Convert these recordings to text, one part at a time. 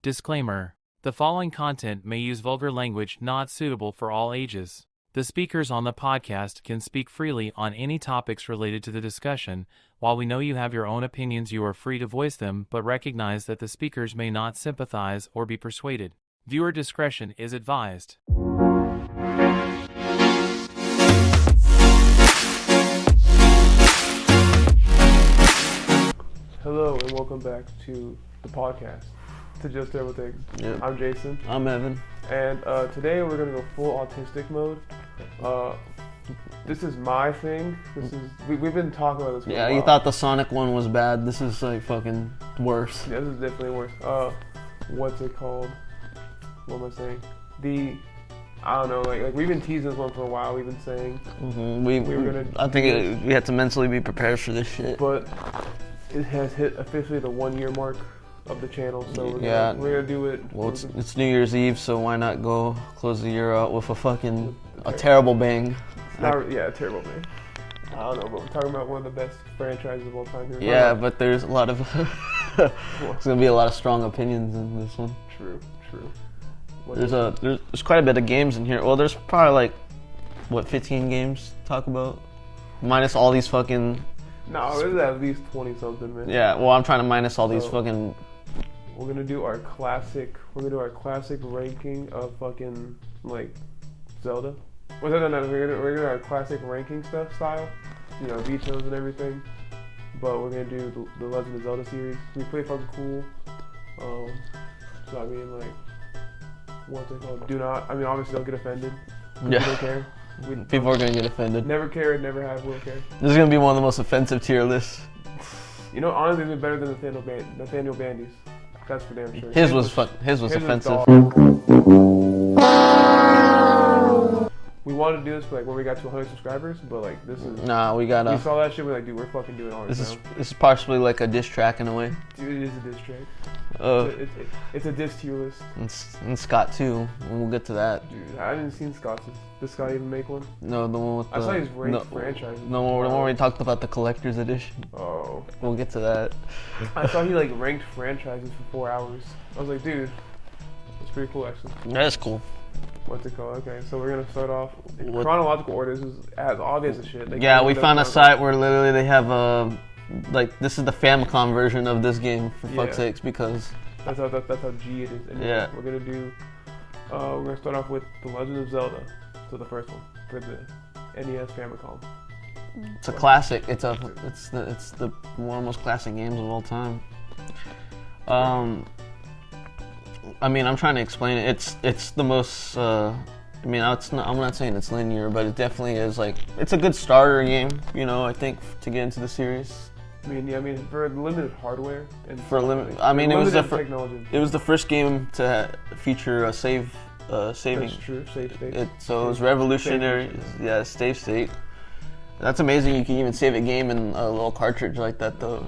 Disclaimer: the following content may use vulgar language not suitable for all ages. The speakers on the podcast can speak freely on any topics related to the discussion. While we know you have your own opinions, you are free to voice them, but recognize that the speakers may not sympathize or be persuaded. Viewer discretion is advised. Hello and welcome back to the podcast, to Just Everything. Yep. I'm Jason. I'm Evan. And today we're going to go full autistic mode. This is my thing. We've been talking about this for a while. You thought the Sonic one was bad. This is like fucking worse. Yeah, this is definitely worse. What's it called? What am I saying? I don't know, like we've been teasing this one for a while. We've been saying we were going to... we had to mentally be prepared for this shit. But it has hit officially the 1 year mark of the channel, so we're gonna do it. Well, it's New Year's Eve, so why not go close the year out with a terrible bang? A terrible bang. I don't know, but we're talking about one of the best franchises of all time here. Yeah, but there's a lot of there's gonna be a lot of strong opinions in this one. True. There's quite a bit of games in here. Well, there's probably 15 games to talk about, minus all these fucking. No, there's at least 20 something, man. Yeah, well, I'm trying to minus all these fucking. We're gonna do our classic. We're gonna do our classic ranking of fucking Zelda. We're gonna do our classic ranking style. You know, vetoes and everything. But we're gonna do the Legend of Zelda series. It's pretty fucking cool. So I mean, what's it called? Obviously don't get offended. We don't care. People are gonna get offended. Never cared, never have, will care. This is gonna be one of the most offensive tier lists. You know, honestly, it's better than Nathaniel Bandy's. That's for damn sure. His was offensive. We wanted to do this for when we got to 100 subscribers, but this is. Nah, we gotta. We saw that shit. We're like, dude, we're fucking doing all this. This is partially like a diss track in a way. Dude, it is a diss track. It's a diss tier list. And Scott too. And we'll get to that. Dude, I haven't seen Scott's. Did Scott even make one? No, the one with the. I saw his ranked franchise. No, the one we talked about the collector's edition. Oh. We'll get to that. I saw he ranked franchises for 4 hours. I was like, dude, that's pretty cool actually. That's cool. What's it called? Okay, so we're gonna start off in chronological order. This is as obvious as shit. We found a site where literally they have this is the Famicom version of this game for fuck's sakes, because that's how G it is. And yeah. We're gonna start off with The Legend of Zelda. So the first one for the NES Famicom. It's a classic. It's the one of the most classic games of all time. I'm trying to explain it. It's the most. I'm not saying it's linear, but it definitely is it's a good starter game. You know, I think to get into the series. For limited hardware and for limit. It was the first game to feature a saving. That's true. Save state. It was revolutionary. Yeah, save state. That's amazing. You can even save a game in a little cartridge like that, though.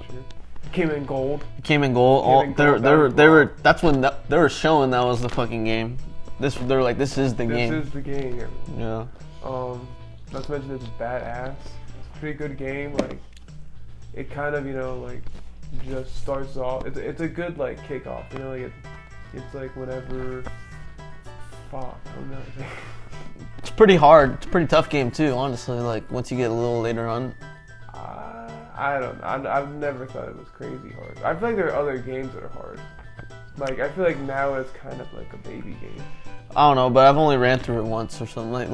Came in gold. That's when they were showing that was the fucking game. This is the game. This is the game. Yeah. Not to mention it's badass. It's a pretty good game. It kind of just starts off. It's a good kickoff. It's whenever. Fuck, I don't know. It's pretty hard. It's a pretty tough game too, honestly. Once you get a little later on. I don't know. I've never thought it was crazy hard. I feel like there are other games that are hard. I feel like now it's kind of like a baby game. I don't know, but I've only ran through it once or something.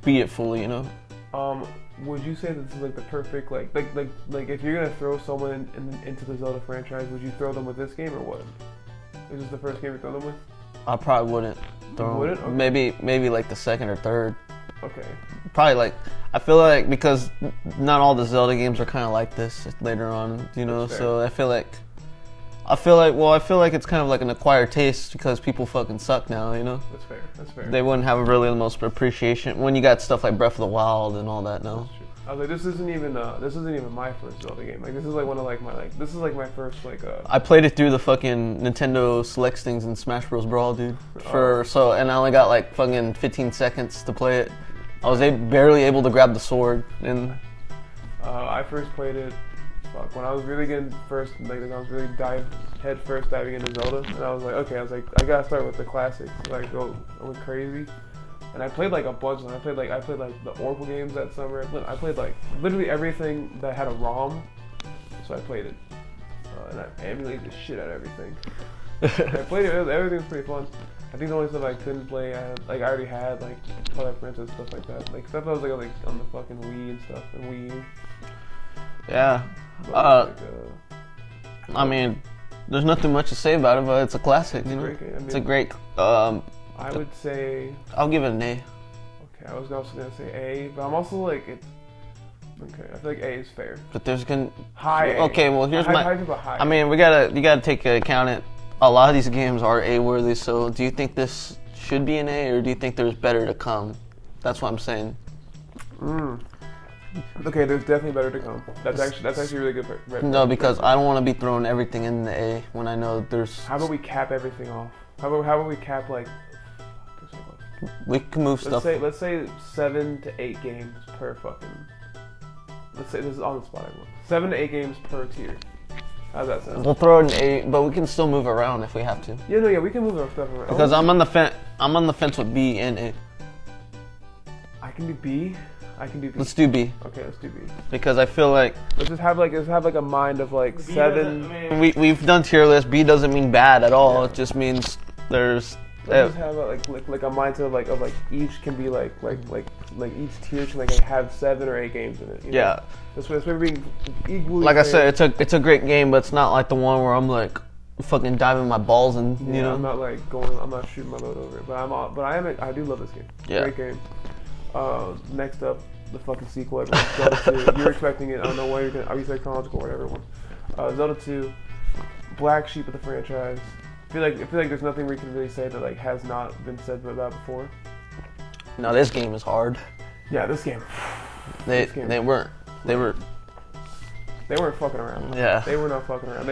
Beat it fully, you know. Would you say this is the perfect if you're gonna throw someone into the Zelda franchise, would you throw them with this game or what? Is this the first game you throw them with? I probably wouldn't. Wouldn't? Okay. Maybe the second or third. Okay. Probably I feel because not all the Zelda games are kind of like this later on, you know. So I feel like it's kind of like an acquired taste because people fucking suck now, you know. That's fair. They wouldn't have really the most appreciation when you got stuff like Breath of the Wild and all that now. That's true. I was like, this isn't even my first Zelda game. This is one of my first I played it through the fucking Nintendo Selects things in Smash Bros. Brawl, dude. And I only got fucking 15 seconds to play it. I was barely able to grab the sword, and I first played it fuck, when I was really getting first, like I was really head first diving into Zelda, and I was like, okay, I gotta start with the classics. Like I went crazy, and I played like a bunch of them. I played like the Oracle games that summer. I played like literally everything that had a ROM, so I played it, and I emulated the shit out of everything. I played it. Everything was pretty fun. I think the only stuff I couldn't play, I already had like Twilight Princess, stuff like that, like stuff that was like on the fucking Wii and stuff and Wii U. Yeah. I mean, there's nothing much to say about it, but it's a classic. You know, it's a great. I would say. I'll give it an A. Okay, I was also gonna say A, but I'm also like it's. Okay, I feel like A is fair. But there's high. A. Okay, well here's high. I mean, you gotta take into account it. A lot of these games are A worthy. So do you think this should be an A, or do you think there's better to come? That's what I'm saying. Okay, there's definitely better to come. That's actually really good. No, because I don't want to be throwing everything in the A when I know there's. How about we cap everything off? How about we cap like? We can move stuff. Let's say 7 to 8 games per fucking. Let's say this is on the spot. 7 to 8 games per tier. How's that sound? We'll throw it in A, but we can still move around if we have to. Yeah, we can move our stuff around. Because I'm on the fence with B and A. I can do B. I can do B. Let's do B. Okay, let's do B. Because I feel like let's have like a mind of like B 7. We've done tier list. B doesn't mean bad at all. Yeah. It just means there's. Let's just have like a mindset of like each can be like each tier can like have 7 or 8 games in it. You know? Yeah. That's why we're being equally. Like fair. I said, it's a great game, but it's not like the one where I'm like fucking diving my balls and you know. I'm not like I'm not shooting my load over it, but I do love this game. Yeah. Great game. Next up, the fucking sequel. Everyone, Zelda 2. You're expecting it. I don't know why you're gonna. Are you say chronological or whatever one? Zelda 2, black sheep of the franchise. I feel like there's nothing we can really say that like has not been said about before. No, this game is hard. Yeah, this game. They weren't fucking around. Yeah. They were not fucking around.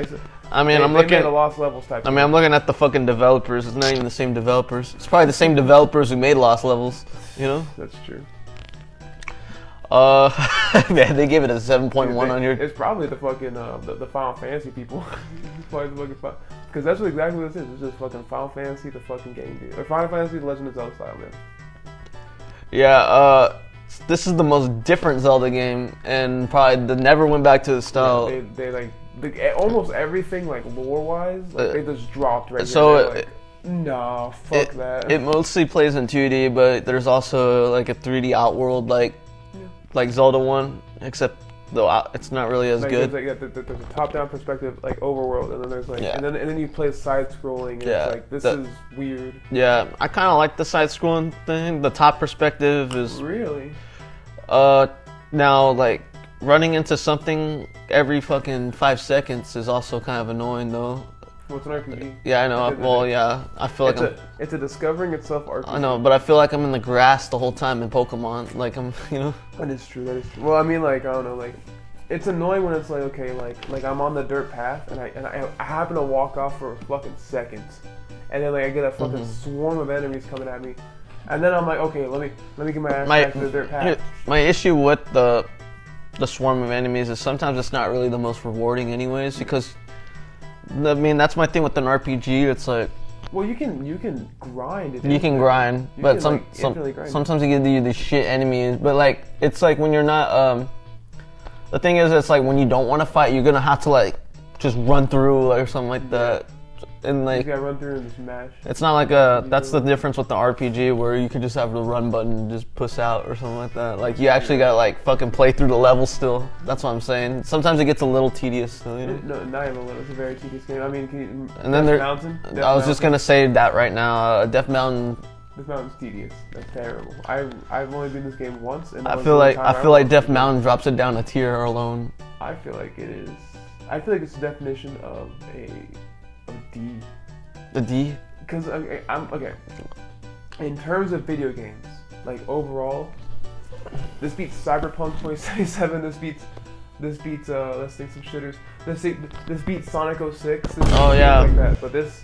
I'm looking at the Lost Levels type. I mean, I'm looking at the fucking developers. It's not even the same developers. It's probably the same developers who made Lost Levels. You know. That's true. Man, they gave it a 7.1 on your. It's probably the fucking the Final Fantasy people. Probably the fucking because that's exactly what this is. It's just fucking Final Fantasy, the fucking game, dude. Or Final Fantasy, The Legend of Zelda style, man. Yeah. This is the most different Zelda game, and probably they never went back to the style. Yeah, they almost everything like lore wise, like they just dropped right. So there, no, fuck that. It mostly plays in 2D, but there's also like a 3D Outworld like Zelda 1, except though it's not really as good. There's a top-down perspective, like overworld, and then there's like, and then you play side-scrolling, and it's like this is weird. Yeah, I kind of like the side-scrolling thing. The top perspective is really. Now like running into something every fucking 5 seconds is also kind of annoying though. Well, it's an RPG. Yeah, I know. Well, yeah, I feel like it's a discovering itself RPG. I know, but I feel like I'm in the grass the whole time in Pokemon. Like I'm, you know. That is true. Well, I mean, like I don't know, like it's annoying when it's like okay, like I'm on the dirt path and I happen to walk off for fucking seconds, and then like I get a fucking swarm of enemies coming at me, and then I'm like, okay, let me get my ass back to the dirt path. My issue with the swarm of enemies is sometimes it's not really the most rewarding, anyways, because. I mean, that's my thing with an RPG. It's like, well, you can grind it. You can grind, but sometimes you get these shit enemies. But like, it's like when you're not. The thing is, it's like when you don't want to fight, you're gonna have to like just run through or something like that. And like, you gotta run through and just mash. It's not like that's the difference with the RPG where you could just have the run button and just push out or something like that. Like you actually gotta like fucking play through the level still. That's what I'm saying. Sometimes it gets a little tedious still, you know? No, not even a little. It's a very tedious game. I mean, and then I was just gonna say that right now. Death Mountain. This mountain's tedious. That's terrible. I've only been in this game once, and I feel like Death Mountain drops it down a tier alone. I feel like it is. I feel like it's the definition of D. The D? Because I'm okay. In terms of video games, like overall, this beats Cyberpunk 2077. This beats let's think some shitters. This beats Sonic 06. Oh yeah. Like that. But this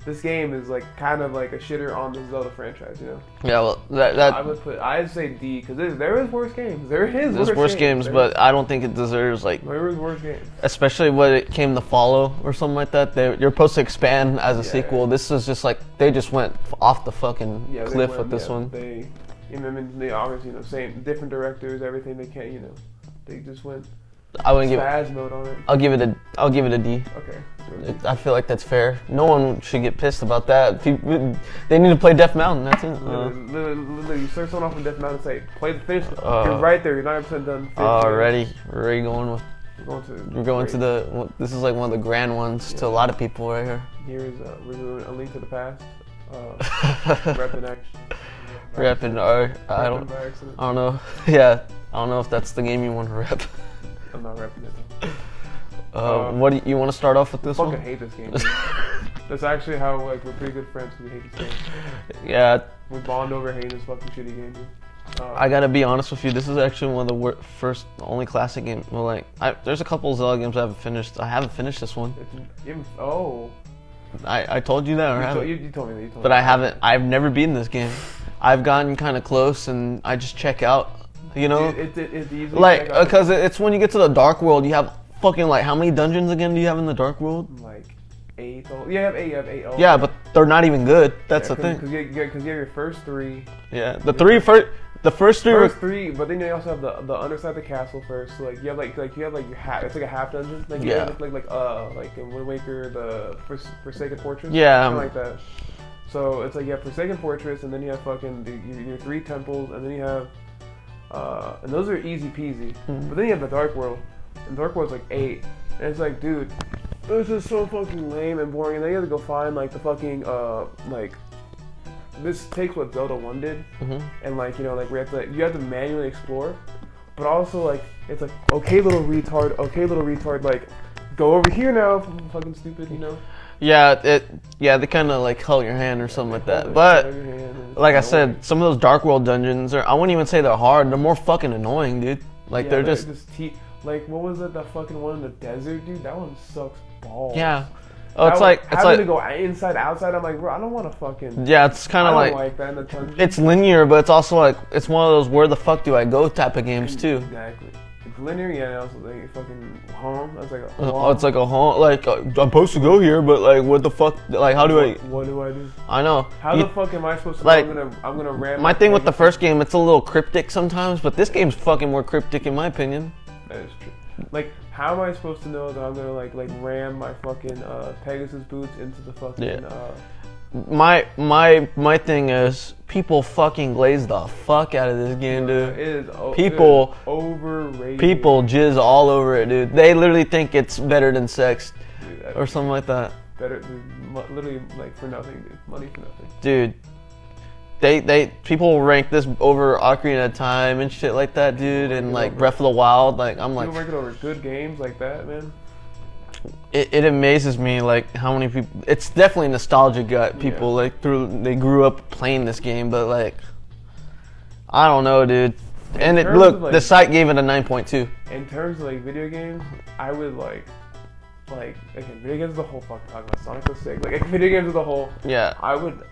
this game is like kind of like a shitter on the Zelda franchise, you know? Yeah, well, I'd say D because there is worse games. There's worse games, but I don't think it deserves like. There is worse games. Especially when it came to Follow or something like that. You're supposed to expand as a sequel. This is just like they just went off the fucking cliff with this one. They obviously same different directors, everything. They can't they just went. I wouldn't give it. Mode on it. I'll give it a D. Okay. I feel like that's fair. No one should get pissed about that. They need to play Death Mountain. That's it. Literally, you start someone off on Death Mountain and say, "Play the finish." You're right there. You're 90% done. Already going with. We're going to the. This is like one of the grand ones to a lot of people right here. Here is we're doing A Link to the Past. Repping action. Repping. I don't know. Yeah, I don't know if that's the game you want to rep. I'm not repping it. What do you want to start off with this one? I fucking hate this game. That's actually how like we're pretty good friends because we hate this game. Yeah. We bond over hating this fucking shitty game. I gotta be honest with you. This is actually one of the only classic games. Well, like, there's a couple of Zelda games I haven't finished. I haven't finished this one. I told you that, or haven't? You told me that. But I haven't. I've never beaten this game. I've gotten kind of close, and I just check out. You know, it's easy. Like, because it's when you get to the Dark World, you have fucking like how many dungeons again do you have in the Dark World? Like 8. You have 8. You have 8. Yeah, but they're not even good. That's the thing. Because you have your first 3. Yeah, the first three. But then you also have the underside of the castle first. So like you have your half. It's like a half dungeon. Like you have like in Wind Waker, the Forsaken Fortress. Yeah, something like that. So it's like you have Forsaken Fortress, and then you have fucking your 3 temples, and then you have. And those are easy peasy. But then you have the Dark World, and Dark World's like 8. And it's like, dude, this is so fucking lame and boring. And then you have to go find like the fucking like. This takes what Zelda 1 did, and like you have to manually explore, but also like it's like okay little retard, like go over here now, fucking stupid, you know. Yeah, they kind of like hold your hand or something like that. But like I said, some of those Dark World dungeons I wouldn't even say they're hard. They're more fucking annoying, dude. Like they're just like what was it? The fucking one in the desert, dude. That one sucks balls. Yeah. Oh, it's like to go inside, outside. I'm like, bro, I don't want to fucking. Yeah, it's kind of like that in the dungeon. It's linear, but it's also like it's one of those where the fuck do I go type of games too. Exactly. It's linear, yeah. And also like fucking home. That's like it's like a home. Like I'm supposed to go here, but like what the fuck? Like how do I? What do I do? I know. How the fuck am I supposed to? Like I'm gonna ram. My thing with the first game, it's a little cryptic sometimes, but this game's fucking more cryptic in my opinion. That is true. Like, how am I supposed to know that I'm gonna like ram my fucking Pegasus boots into the fucking? My thing is people fucking glaze the fuck out of this game, dude. It is overrated. People jizz all over it, dude. They literally think it's better than sex, dude, or something like that. Better, dude, literally like for nothing, dude. Money for nothing. Dude. People rank this over Ocarina of Time and shit like that, dude, and like Breath of the Wild. Like I'm like, people rank it over good games like that, man. It amazes me like how many people. It's definitely nostalgia got people like they grew up playing this game, but like I don't know, dude. And the site gave it a 9.2. In terms of like video games, I would like again, video games as a whole, fuck talking about Sonic so sick. Like video games as a whole, yeah.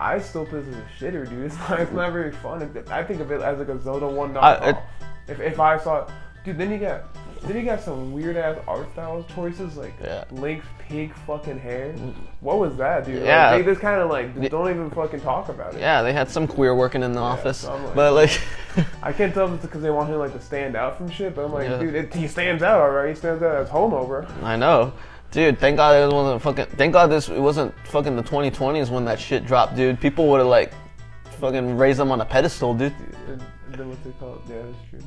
I still play this as a shitter, dude. It's not very fun. I think of it as like a Zelda 1 knockoff. If I saw it, dude, then you got some weird ass art style choices like Link's pink fucking hair. What was that, dude? Yeah, like, they just kind of like don't even fucking talk about it. Yeah, they had some queer working in the office, but like I can't tell if it's because they want him like to stand out from shit. But I'm like, dude, he stands out, alright. He stands out as homo, bro. I know. Dude, thank God it wasn't fucking. Thank God it wasn't fucking the 2020s when that shit dropped, dude. People would have like fucking raised them on a pedestal, dude. Then what's it called? Yeah, that's true.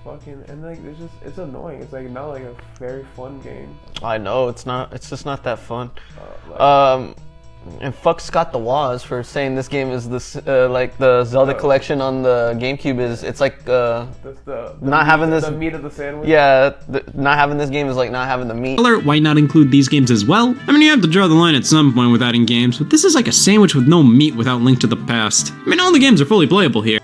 Fucking and like it's annoying. It's like not like a very fun game. I know it's not. It's just not that fun. And fuck Scott the Woz for saying this game is this like the Zelda collection on the GameCube is. It's like not having this. The meat of the sandwich. Yeah, not having this game is like not having the meat. Why not include these games as well? I mean, you have to draw the line at some point with adding games, but this is like a sandwich with no meat without Link to the Past. I mean, all the games are fully playable here.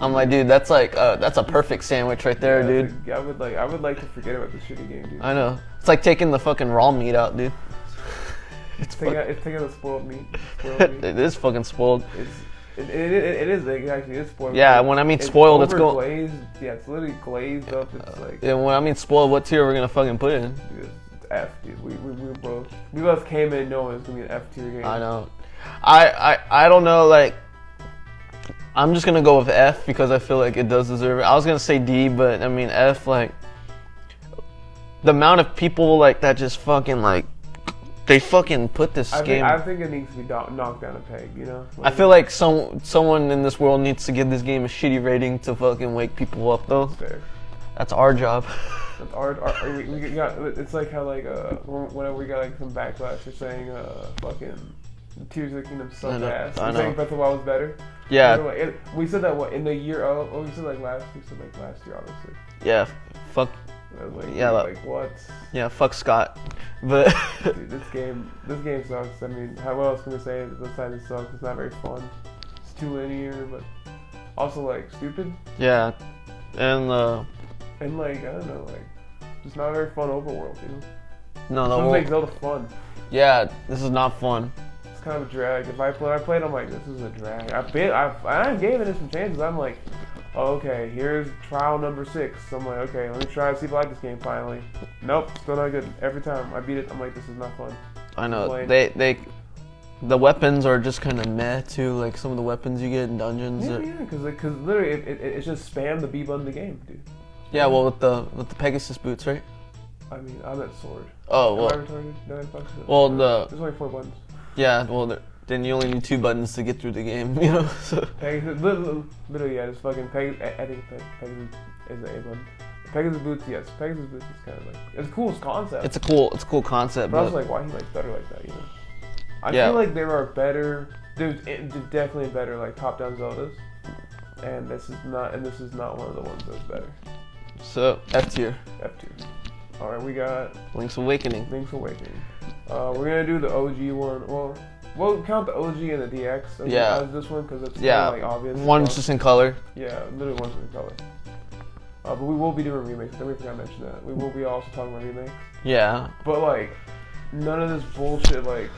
I'm like, dude, that's like that's a perfect sandwich right there, dude. I would like to forget about this shitty game, dude. I know. It's like taking the fucking raw meat out, dude. It's taking the spoiled meat. Spoiled meat. It is fucking spoiled. It is. It actually is spoiled. Yeah, when I mean spoiled, it's going. Glazed. Yeah, it's literally glazed up. It's like. Yeah, when I mean spoiled, what tier we're gonna fucking put it in? Dude, it's F, dude. We both came in knowing it's gonna be an F tier game. I know. I don't know. Like, I'm just gonna go with F because I feel like it does deserve it. I was gonna say D, but I mean F. Like, the amount of people like that just fucking like. They fucking put this game. I think it needs to be knocked down a peg, you know? I feel like someone in this world needs to give this game a shitty rating to fucking wake people up, though. Fair. That's our job. That's we got. It's like how like whenever we got like some backlash for saying fucking Tears of the Kingdom sucked ass. I know. Saying Breath of the Wild was better. Yeah. We said that in the year. We said like last year, obviously. Yeah. Fuck. Like what? Yeah, fuck Scott. But dude, this game sucks. I mean, what else can we say? Besides it sucks, it's not very fun. It's too linear, but also like stupid. Yeah, and like I don't know, like it's not a very fun overworld, you know. No, this doesn't make Zelda fun. Yeah, this is not fun. It's kind of a drag. If I played, I'm like, this is a drag. I gave it some chances. I'm like. Oh, okay, here's trial number 6. So I'm like, okay, let me try to see if I like this game finally. Nope, still not good. Every time I beat it, I'm like, this is not fun. I know. The weapons are just kind of meh too. Like some of the weapons you get in dungeons. Yeah, because literally it's just spam the B button of the game, dude. Yeah, well with the Pegasus boots, right? I mean, I'm at sword. Oh well. Am I retarded? No, I fucked it. Well there's only 4 buttons. Yeah, well. Then you only need 2 buttons to get through the game, you know. So. Pegasus, literally, yeah, just fucking Pegasus. I think Pegasus is the A button. Pegasus boots, yes. Pegasus boots is kind of like it's a cool concept. It's a cool concept. But I was like, why he likes better like that, you know? I feel like there are better. There's definitely better like top-down Zeldas, and this is not one of the ones that's better. So F tier. F tier. All right, we got Link's Awakening. We're gonna do the OG one. Well. We'll count the OG and the DX as this one because it's like obvious. One's just in color. Yeah, literally one's in color. But we will be doing remakes. Then we forgot to mention that. We will be also talking about remakes. Yeah. But like, none of this bullshit like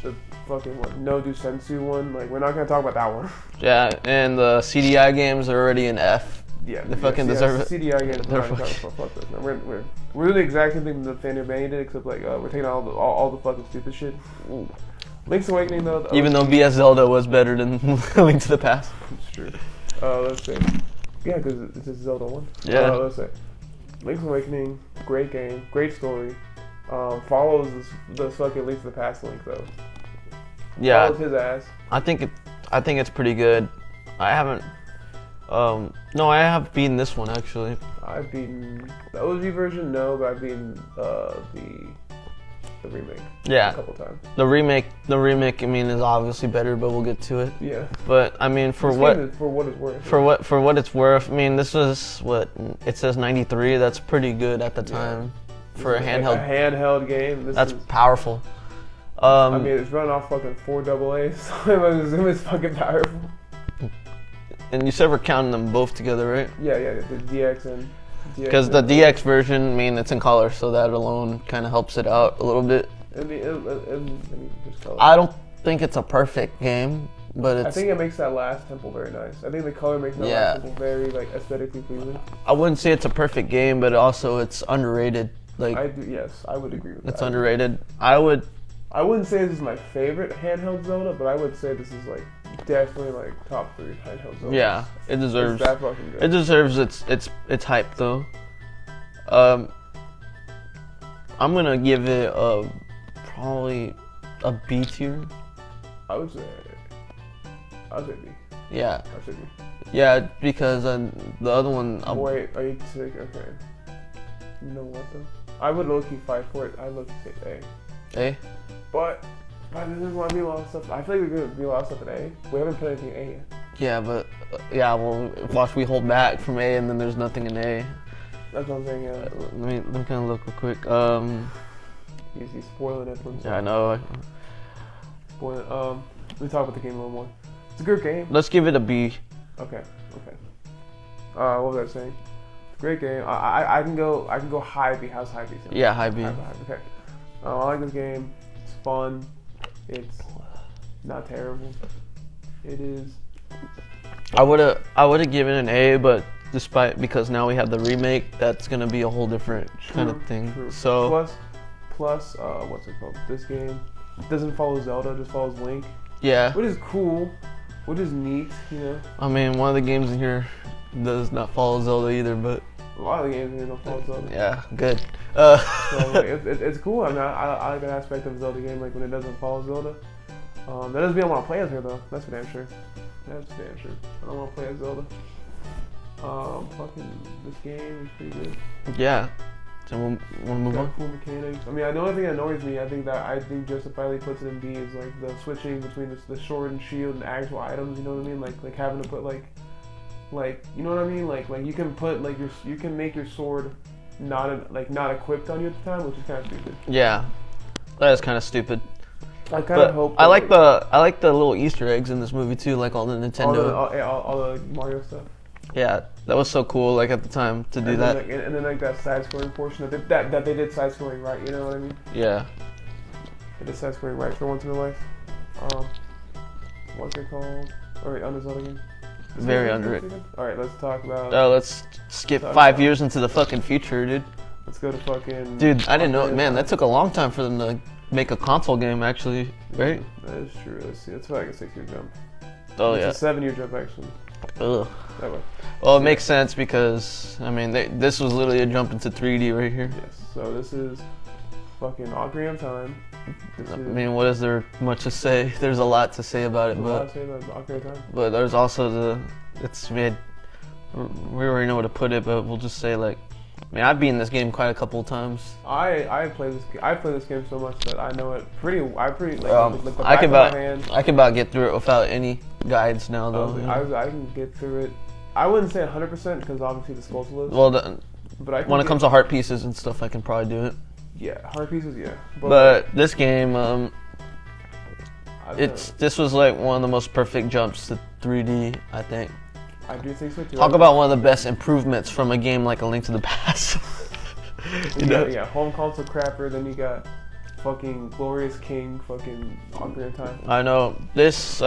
the fucking No Do Sensu one. Like, we're not gonna talk about that one. Yeah, and the CDI games are already in F. Yeah, they fucking deserve it. CDI games. Fuck this. No, we're doing the exact same thing that Nathaniel Bainey did, except like we're taking all the fucking stupid shit. Ooh. Link's Awakening though. Even though VS Zelda was better than Link to the Past. It's true. Let's see. Yeah, because it's a Zelda one. Yeah. Let's see. Link's Awakening, great game, great story. Follows the fucking Link to the Past Link though. Yeah. Follows his ass. I think it's pretty good. I haven't. No, I have beaten this one actually. I've beaten the OG version, no, but I've beaten the remake. Yeah. A couple times. The remake, I mean, is obviously better, but we'll get to it. Yeah. But I mean, for what it's worth. For what it's worth, I mean, this was what it says 93. That's pretty good at the time for a handheld. A handheld game. That's powerful. I mean, it's running off fucking 4 AA's, so I assume it's fucking powerful. And you said we're counting them both together, right? Yeah, the DX and. Because the DX version, I mean, it's in color, so that alone kind of helps it out a little bit. I mean, just color. I don't think it's a perfect game, but it's. I think it makes that last temple very nice. I think the color makes that last temple very like aesthetically pleasing. I wouldn't say it's a perfect game, but also it's underrated. Like yes, I would agree with that. It's underrated. I wouldn't say this is my favorite handheld Zelda, but I would say this is like definitely like top 3 handheld Zelda. Yeah, it deserves. It's that fucking good. It deserves its hype though. I'm gonna give it probably a B tier. I would say B. Yeah. I'd say B. Yeah, because the other one. Wait, are you sick? Okay. You know what though? I would low-key fight for it. I'd low-key say A. A? But there's going to be a lot of stuff. I feel like there's going to be a lot of stuff at A. We haven't put anything A yet. Yeah, but well, watch we hold back from A and then there's nothing in A. That's what I'm saying. Yeah. Let me kind of look real quick. He's spoiling it for himself. Yeah, I know. Spoiling. Let me talk about the game a little more. It's a good game. Let's give it a B. Okay. What was I saying? It's a great game. I can go high B. How's high B? Yeah, high B. Okay. I like this game. It's fun. It's not terrible. It is. I would have given an A, but because now we have the remake, that's gonna be a whole different kind of thing. True. So plus, what's it called? This game doesn't follow Zelda, just follows Link. yeah, Which is cool, which is neat, you know. I mean, one of the games in here does not follow Zelda either, but A lot of the games in here don't follow Zelda. yeah, good. So like, it's cool. I mean, I like that aspect of a Zelda game, like when it doesn't follow Zelda. That doesn't mean I want to play as her though. That's for damn sure. That's for damn sure. I don't want to play as Zelda. Fucking this game is pretty good. Yeah. So we'll move Got on. cool mechanics. I mean, the only thing that annoys me, I think justifiably puts it in B is like the switching between the sword and shield and actual items. You know what I mean? Like having to put like you know what I mean? Like you can put like you can make your sword not equipped on you at the time, which is kind of stupid. Yeah, that is kind of stupid. I kind of hope. I like the little Easter eggs in this movie too, like all the Nintendo. All the Mario stuff. Yeah, that was so cool. Like at the time to do that. And then like that side scrolling portion that they did side scrolling right. You know what I mean? Yeah. They did side scrolling right for once in their life. What's it called? Alright, under Zelda game. Very under it. Alright, let's talk about. Let's skip 5 years into the fucking future, dude. Let's go to fucking. Dude, I didn't know. Man, that took a long time for them to make a console game, actually. Right? That is true. Let's see. It's like a 6-year jump. Oh It's yeah. a 7-year jump actually. Ugh. That way. Well, it makes sense because I mean, this was literally a jump into 3D right here. Yes. So this is fucking Ocarina of Time. I mean, what is there much to say? There's a lot to say about it, There's a lot but to say about Ocarina of Time. but there's also it's made. We already know where to put it, but we'll just say like, I mean, I've beaten this game quite a couple of times. I play this game so much that I know it pretty. Like the I back can of my about hand. I can about get through it without any guides now, though. I can get through it. I wouldn't say 100% because obviously the skulltula is. Well, but when it comes to heart pieces and stuff, I can probably do it. Yeah, heart pieces, yeah. But this game, this was like one of the most perfect jumps to 3D, I think. I do think so too. Talk about one of the best improvements from a game like A Link to the Past. Yeah, home console crapper. Then you got fucking Glorious King, fucking Ocarina of Time. I know this.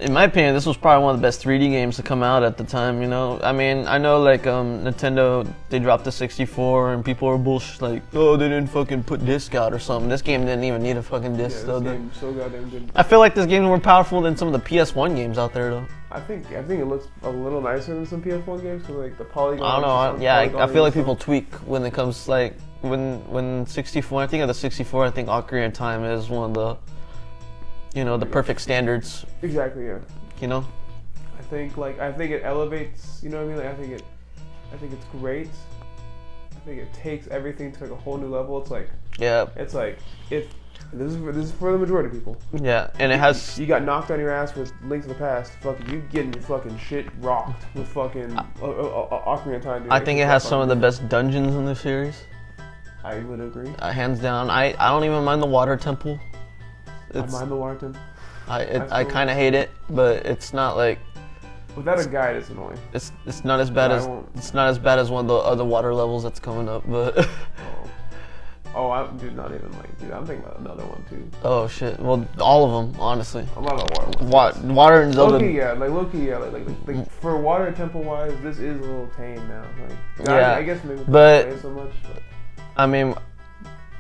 In my opinion, this was probably one of the best 3D games to come out at the time. You know, I mean, I know like Nintendo, they dropped the 64, and people were bullshit like, oh, they didn't fucking put disc out or something. This game didn't even need a fucking disc. Yeah, this game's so goddamn good. I feel like this game's more powerful than some of the PS1 games out there, though. I think it looks a little nicer than some PS1 games because like the polygon. I don't know. I feel like people tweak when it comes like when 64. I think of the 64. I think Ocarina of Time is one of the, the perfect standards. Exactly. Yeah. You know. I think it elevates. You know what I mean? Like I think it's great. I think it takes everything to like a whole new level. It's like. Yeah. It's like this is for the majority of people. Yeah, and it has. You got knocked on your ass with Link to the Past. Fucking, you getting your fucking shit rocked with fucking Ocarina of Time. Dude. I think it has some of the best dungeons in the series. I would agree. Hands down. I don't even mind the water temple. I mind the water temple. I kind of hate it, but it's not like. Without a guide, it's annoying. It's not as bad as one of the other water levels that's coming up, but. I'm not even dude, I'm thinking about another one too. Oh shit! Well, all of them, honestly. I'm not about water. Water and Zelda. Low-key, yeah. Like for water temple wise, this is a little tame now. Like, yeah, I guess maybe but play it so much. But. I mean,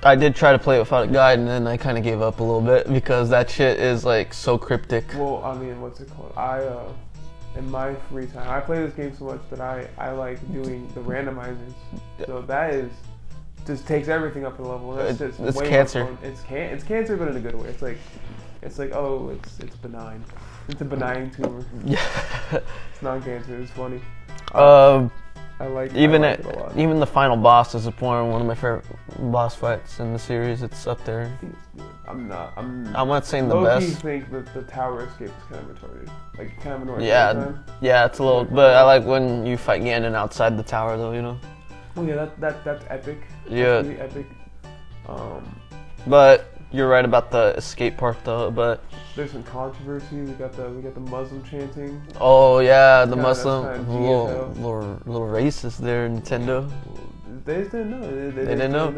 I did try to play it without a guide, and then I kind of gave up a little bit because that shit is like so cryptic. Well, I mean, what's it called? In my free time, I play this game so much that I like doing the randomizers. So that is. Just takes everything up a level. That's just it's way cancer. More fun. It's cancer, but in a good way. It's like oh, it's benign. It's a benign tumor. Yeah. It's non-cancer. It's funny. I like it a lot. Even the final boss is one of my favorite boss fights in the series. It's up there. I'm not saying the best. I think that the tower escape is kind of retarded. Like kind of annoying. Yeah, it's a little. But I like when you fight Ganon outside the tower, though. You know. Oh yeah, that's epic. Yeah. That's really epic. But you're right about the escape part, though. But there's some controversy. We got the Muslim chanting. Oh yeah, the Muslim little racist there, Nintendo. They just didn't know. They didn't know.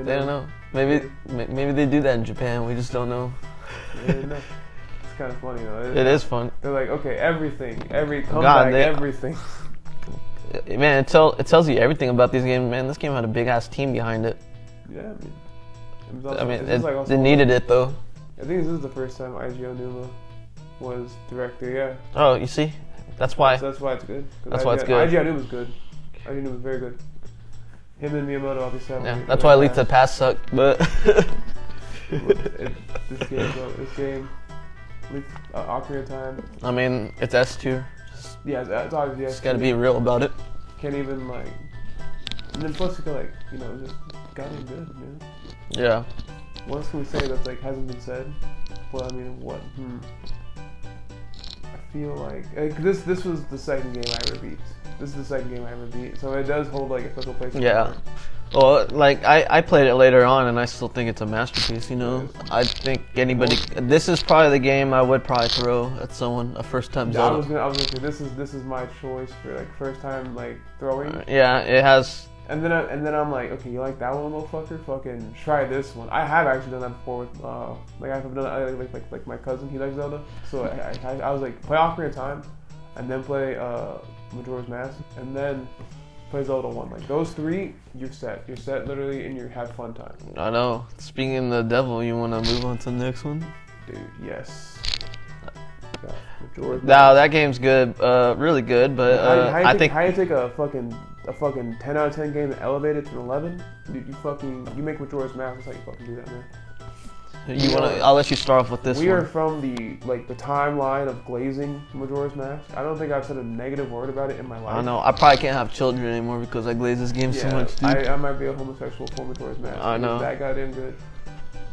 They don't know. Maybe they do that in Japan. We just don't know. They didn't know. It's kind of funny though. It is fun. They're like, okay, everything, every comeback, everything. Man, it tells you everything about these games. Man, this game had a big ass team behind it. Yeah, they needed it though. I think this is the first time IGO Numa was director. Yeah. Oh, you see, that's why. That's why it's good. That's why it's good. IGO Numa was good. IGO Numa was very good. Him and Miyamoto obviously. Yeah, that's why Elite the Pass sucked, but. This game, Ocarina of Time. I mean, it's S tier. Yeah, it's obviously S tier. Just gotta be real about it. Can't even like, and then plus you feel like, you know, just goddamn good, man. Yeah. What else can we say that's like hasn't been said? Well, I mean, what? I feel like this was the second game I ever beat. This is the second game I ever beat, so it does hold like a special place. Yeah. Well, like I played it later on, and I still think it's a masterpiece. You know, I think anybody. This is probably the game I would probably throw at someone a first time Zelda. I was gonna say this is my choice for like first time like throwing. Yeah, it has. And then I'm like, okay, you like that one, motherfucker? Fucking try this one. I have actually done that before with like I've done like my cousin. He likes Zelda, so I was like play Ocarina of Time, and then play Majora's Mask, and then play Zelda 1. Like those three, you're set. You're set literally, and you have fun time. I know. Speaking of the devil, you want to move on to the next one? Dude, yes. Majora's Mask. No, that game's good. Really good, but how you take a fucking 10 out of 10 game and elevate it to an 11? You make Majora's Mask. That's how you fucking do that, man. I'll let you start off with this one. We are from the timeline of glazing Majora's Mask. I don't think I've said a negative word about it in my life. I know. I probably can't have children anymore because I glaze this game so much, dude. I might be a homosexual for Majora's Mask. I know. It's that goddamn good.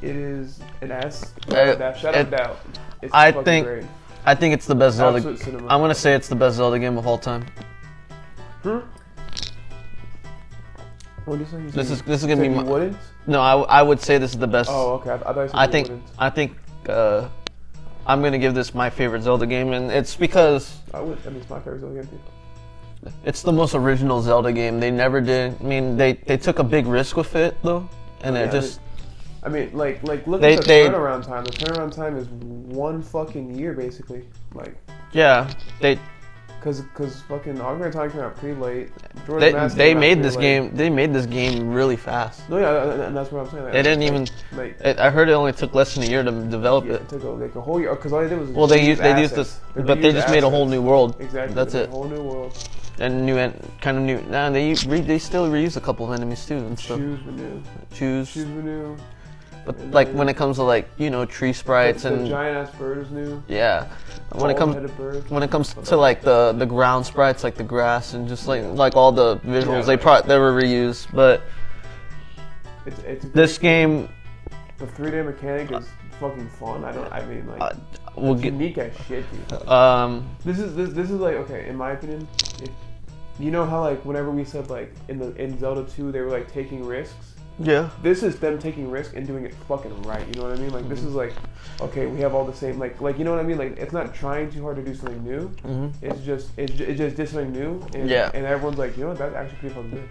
It is an S. Shadow of Doubt. It's fucking great. I think it's the best Zelda. I'm gonna say it's the best Zelda game of all time. What did you say? This is gonna be my. You wouldn't? No, I would say this is the best. Oh, okay. I thought you said you wouldn't. I think I'm gonna give this my favorite Zelda game, and it's because I mean, it's my favorite Zelda game too. It's the most original Zelda game. They never did. I mean, they took a big risk with it though, and it just. I mean, look at the turnaround time. The turnaround time is 1 fucking year basically. Like. Yeah, Cause fucking Ocarina of Time came out pretty late. They made this game. They made this game really fast. No, yeah, and that's what I'm saying. They didn't even. I heard it only took less than a year to develop it. It took like a whole year. Cause all they did was. Well, they used this, but they just made a whole new world. Exactly. That's it. A whole new world. And kind of new. Nah, they still reuse a couple of enemies too and stuff. Choose were new. But like when it comes to tree sprites and the giant ass bird is new. Yeah. When it comes to like the ground sprites, like the grass and just like all the visuals, they were reused. But this game, the 3D mechanic is fucking fun. It's unique as shit, dude. This is like, okay, in my opinion, you know how like whenever we said like in Zelda 2 they were like taking risks. Yeah. This is them taking risk and doing it fucking right. You know what I mean? Like this is like, okay, we have all the same like you know what I mean? Like it's not trying too hard to do something new. It's just did something new. And, and everyone's like, you know what? That's actually pretty fucking good.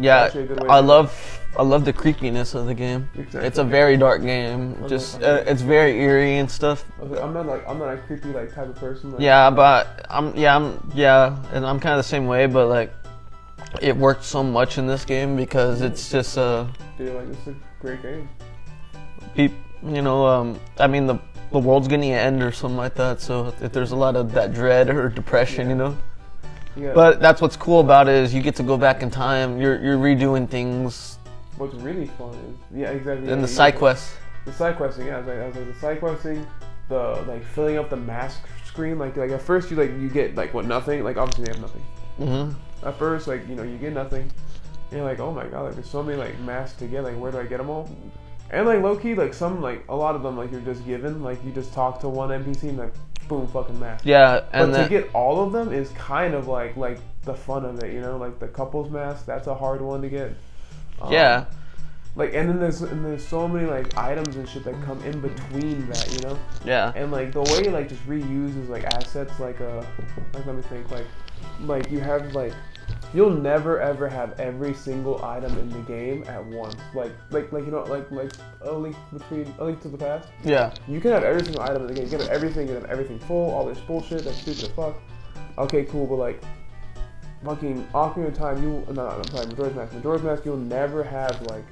Yeah. I love the creepiness of the game. Exactly. It's a very dark game. It's very eerie and stuff. I'm not a creepy like type of person. Like, and I'm kind of the same way, but like. It worked so much in this game because it's just Dude, like it's a great game. I mean the world's gonna end or something like that. So if there's a lot of that dread or depression, Yeah. But that's what's cool about it is you get to go back in time. You're redoing things. What's really fun is exactly. And the side quests. The side questing, I was like the side questing, the like filling up the mask screen. Like at first you get like nothing. Like obviously they have nothing. At first, like, you get nothing. And you're like, oh my god, like, there's so many, like, masks to get. Like, where do I get them all? And, like, low-key, like, a lot of them, like, you're just given. Like, you just talk to one NPC and, like, boom, fucking mask. Yeah, and to get all of them is kind of, like the fun of it, Like, the couples mask, that's a hard one to get. Yeah. Like, and then there's so many like items and shit that come in between that, you know? Yeah. And like the way like just reuses like assets, like let me think, like you have like, you'll never ever have every single item in the game at once. Like you know, like a link to the past. Yeah. You can have every single item in the game. You can have everything full. All this bullshit. That's stupid as fuck. Okay, cool, but like, fucking Ocarina of Time, Majora's Mask, you'll never have like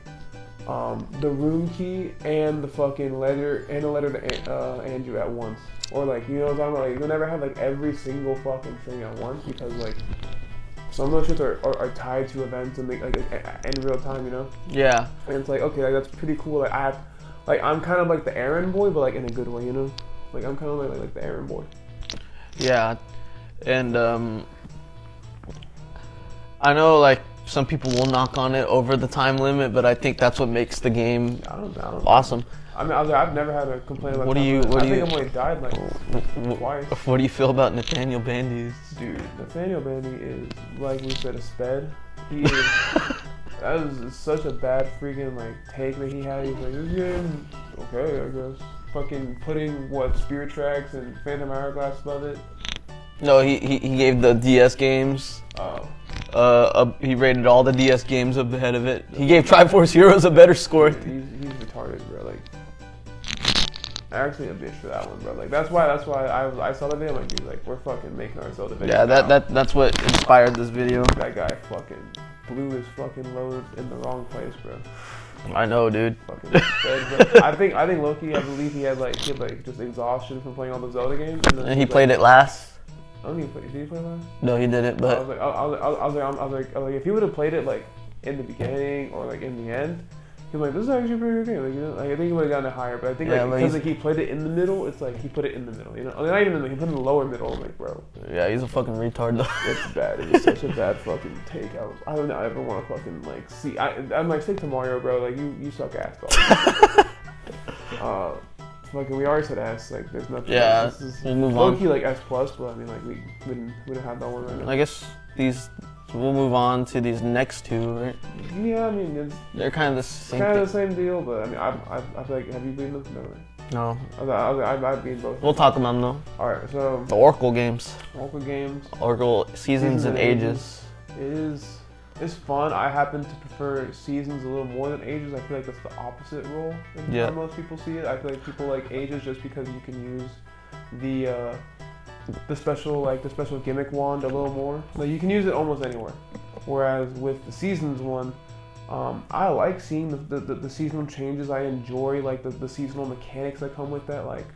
the room key and the fucking letter to Andrew at once, or like, you know what I'm talking about? Like, you'll never have like every single fucking thing at once, because like some of those shits are tied to events and like in real time, you know? Yeah. And it's like, okay, like that's pretty cool. Like I'm kind of like the errand boy, but like in a good way, you know? Like I'm kind of like the errand boy. Yeah, and I know like some people will knock on it over the time limit, but I think that's what makes the game awesome. I mean, I've never had a complaint about. I think I've only died like twice. What do you feel about Nathaniel Bandy? Dude, Nathaniel Bandy is, like we said, a sped. He is. That was such a bad freaking like take that he had. He's like, this game, okay, I guess. Fucking putting Spirit Tracks and Phantom Hourglass above it. No, he gave the DS games. Oh. He rated all the DS games up ahead of it. He gave Triforce Heroes a better score. He's retarded, bro. Like, actually a bitch for that one, bro. Like that's why I saw the video. Like, dude, like we're fucking making our Zelda video. Yeah, that's what inspired this video. That guy fucking blew his fucking load in the wrong place, bro. I know, dude. Fucking dead, bro. I think Loki. I believe he had like just exhaustion from playing all the Zelda games. And he played it last. I don't even play. Did he play last? No, he didn't. But I was like, if he would have played it like in the beginning or like in the end, he was like, this is actually a pretty good game. Like, you know, like, I think he would have gotten it higher, but I think because like he played it in the middle, it's like he put it in the middle. You know, I mean, not even in the middle. He put it in the lower middle. I'm like, bro. Yeah, he's a fucking retard though. It's bad. It was such a bad fucking take. I don't know. I ever want to fucking like see. I'm like, stick to Mario, bro. Like you suck ass, dog. Fucking, we already said S. Like, there's nothing. Yeah, we'll move on. Low-key like S+, but I mean, like we wouldn't have that one right now. I guess we'll move on to these next two, right? Yeah, I mean, they're kind of the same. Kind of the same deal, but I mean, I feel like, have you beaten them? No, right? No. I've beaten both. We'll talk about them though. All right, so the Oracle games. Oracle Seasons and Ages. It's fun. I happen to prefer Seasons a little more than Ages. I feel like that's the opposite role in how most people see it. I feel like people like Ages just because you can use the special gimmick wand a little more. Like you can use it almost anywhere. Whereas with the Seasons one, I like seeing the seasonal changes. I enjoy like the seasonal mechanics that come with that. Like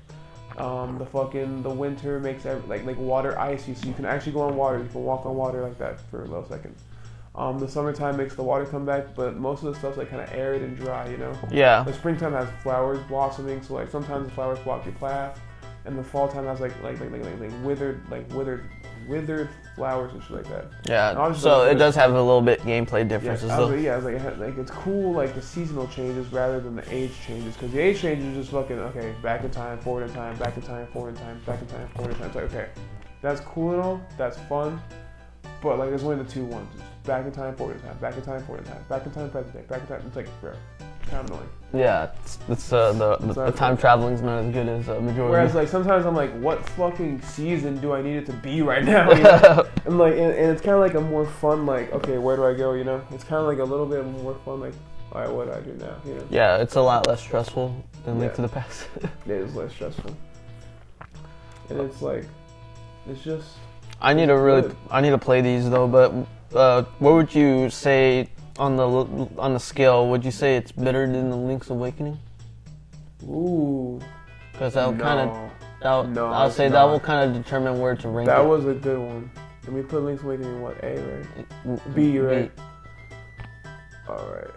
the winter makes like water icy, so you can actually go on water. You can walk on water like that for a little second. The summertime makes the water come back, but most of the stuff's like kind of arid and dry, you know? Yeah. The springtime has flowers blossoming, so like sometimes the flowers block your path, and the fall time has like withered flowers and shit like that. Yeah. So it does have a little bit gameplay differences though. Yeah, like it's cool like the seasonal changes rather than the age changes, because the age changes are just fucking okay, back in time, forward in time, back in time, forward in time, back in time, forward in time. It's like okay, that's cool and all, that's fun, but like there's only the two ones. Back in time, forward in time, back in time, forward in time, back in time, present day, back in time. It's like, bro, kind of annoying. Yeah, it's the time traveling's not as good as majority. Whereas like sometimes I'm like, what fucking season do I need it to be right now? You know? And like, and it's kind of like a more fun like, okay, where do I go? You know, it's kind of like a little bit more fun like, all right, what do I do now? You know? Yeah, it's a lot less stressful than Link to the Past. It is less stressful, and it's like, it's just. I need to play these though, but. What would you say on the scale? Would you say it's better than the Link's Awakening? Ooh. Because that will I'll say that will kind of determine where to rank it. That was a good one. And we put Link's Awakening in what, A, right? B, right? B. All right.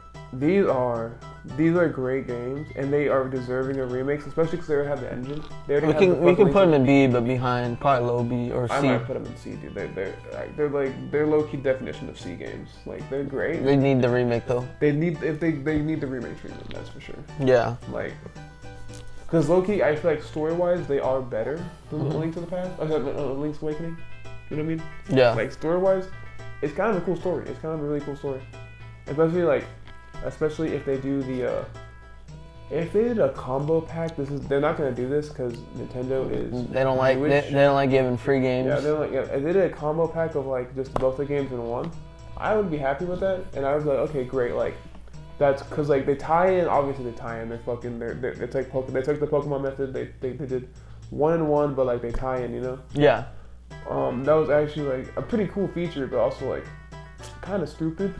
These are great games, and they are deserving of remakes, especially because they already have the engine. We can put them in B, but behind probably low B or C. I might put them in C, dude. They're low key definition of C games. Like they're great. They need the remake though. They need the remake treatment. That's for sure. Yeah. Like, because low key, I feel like story wise they are better than Link to the Past. Link's Awakening. You know what I mean? Yeah. Like story wise, it's kind of a cool story. It's kind of a really cool story, especially like. especially if they do the if they did a combo pack. They're not gonna do this because Nintendo is they don't like giving free games. Yeah, if they did a combo pack of like just both the games in one, I would be happy with that, and I would be like, okay, great, like. That's because like they tie in. Obviously, they tie in. They took the Pokemon method. They did 1-in-1, but like they tie in. You know. Yeah. That was actually like a pretty cool feature, but also like kind of stupid.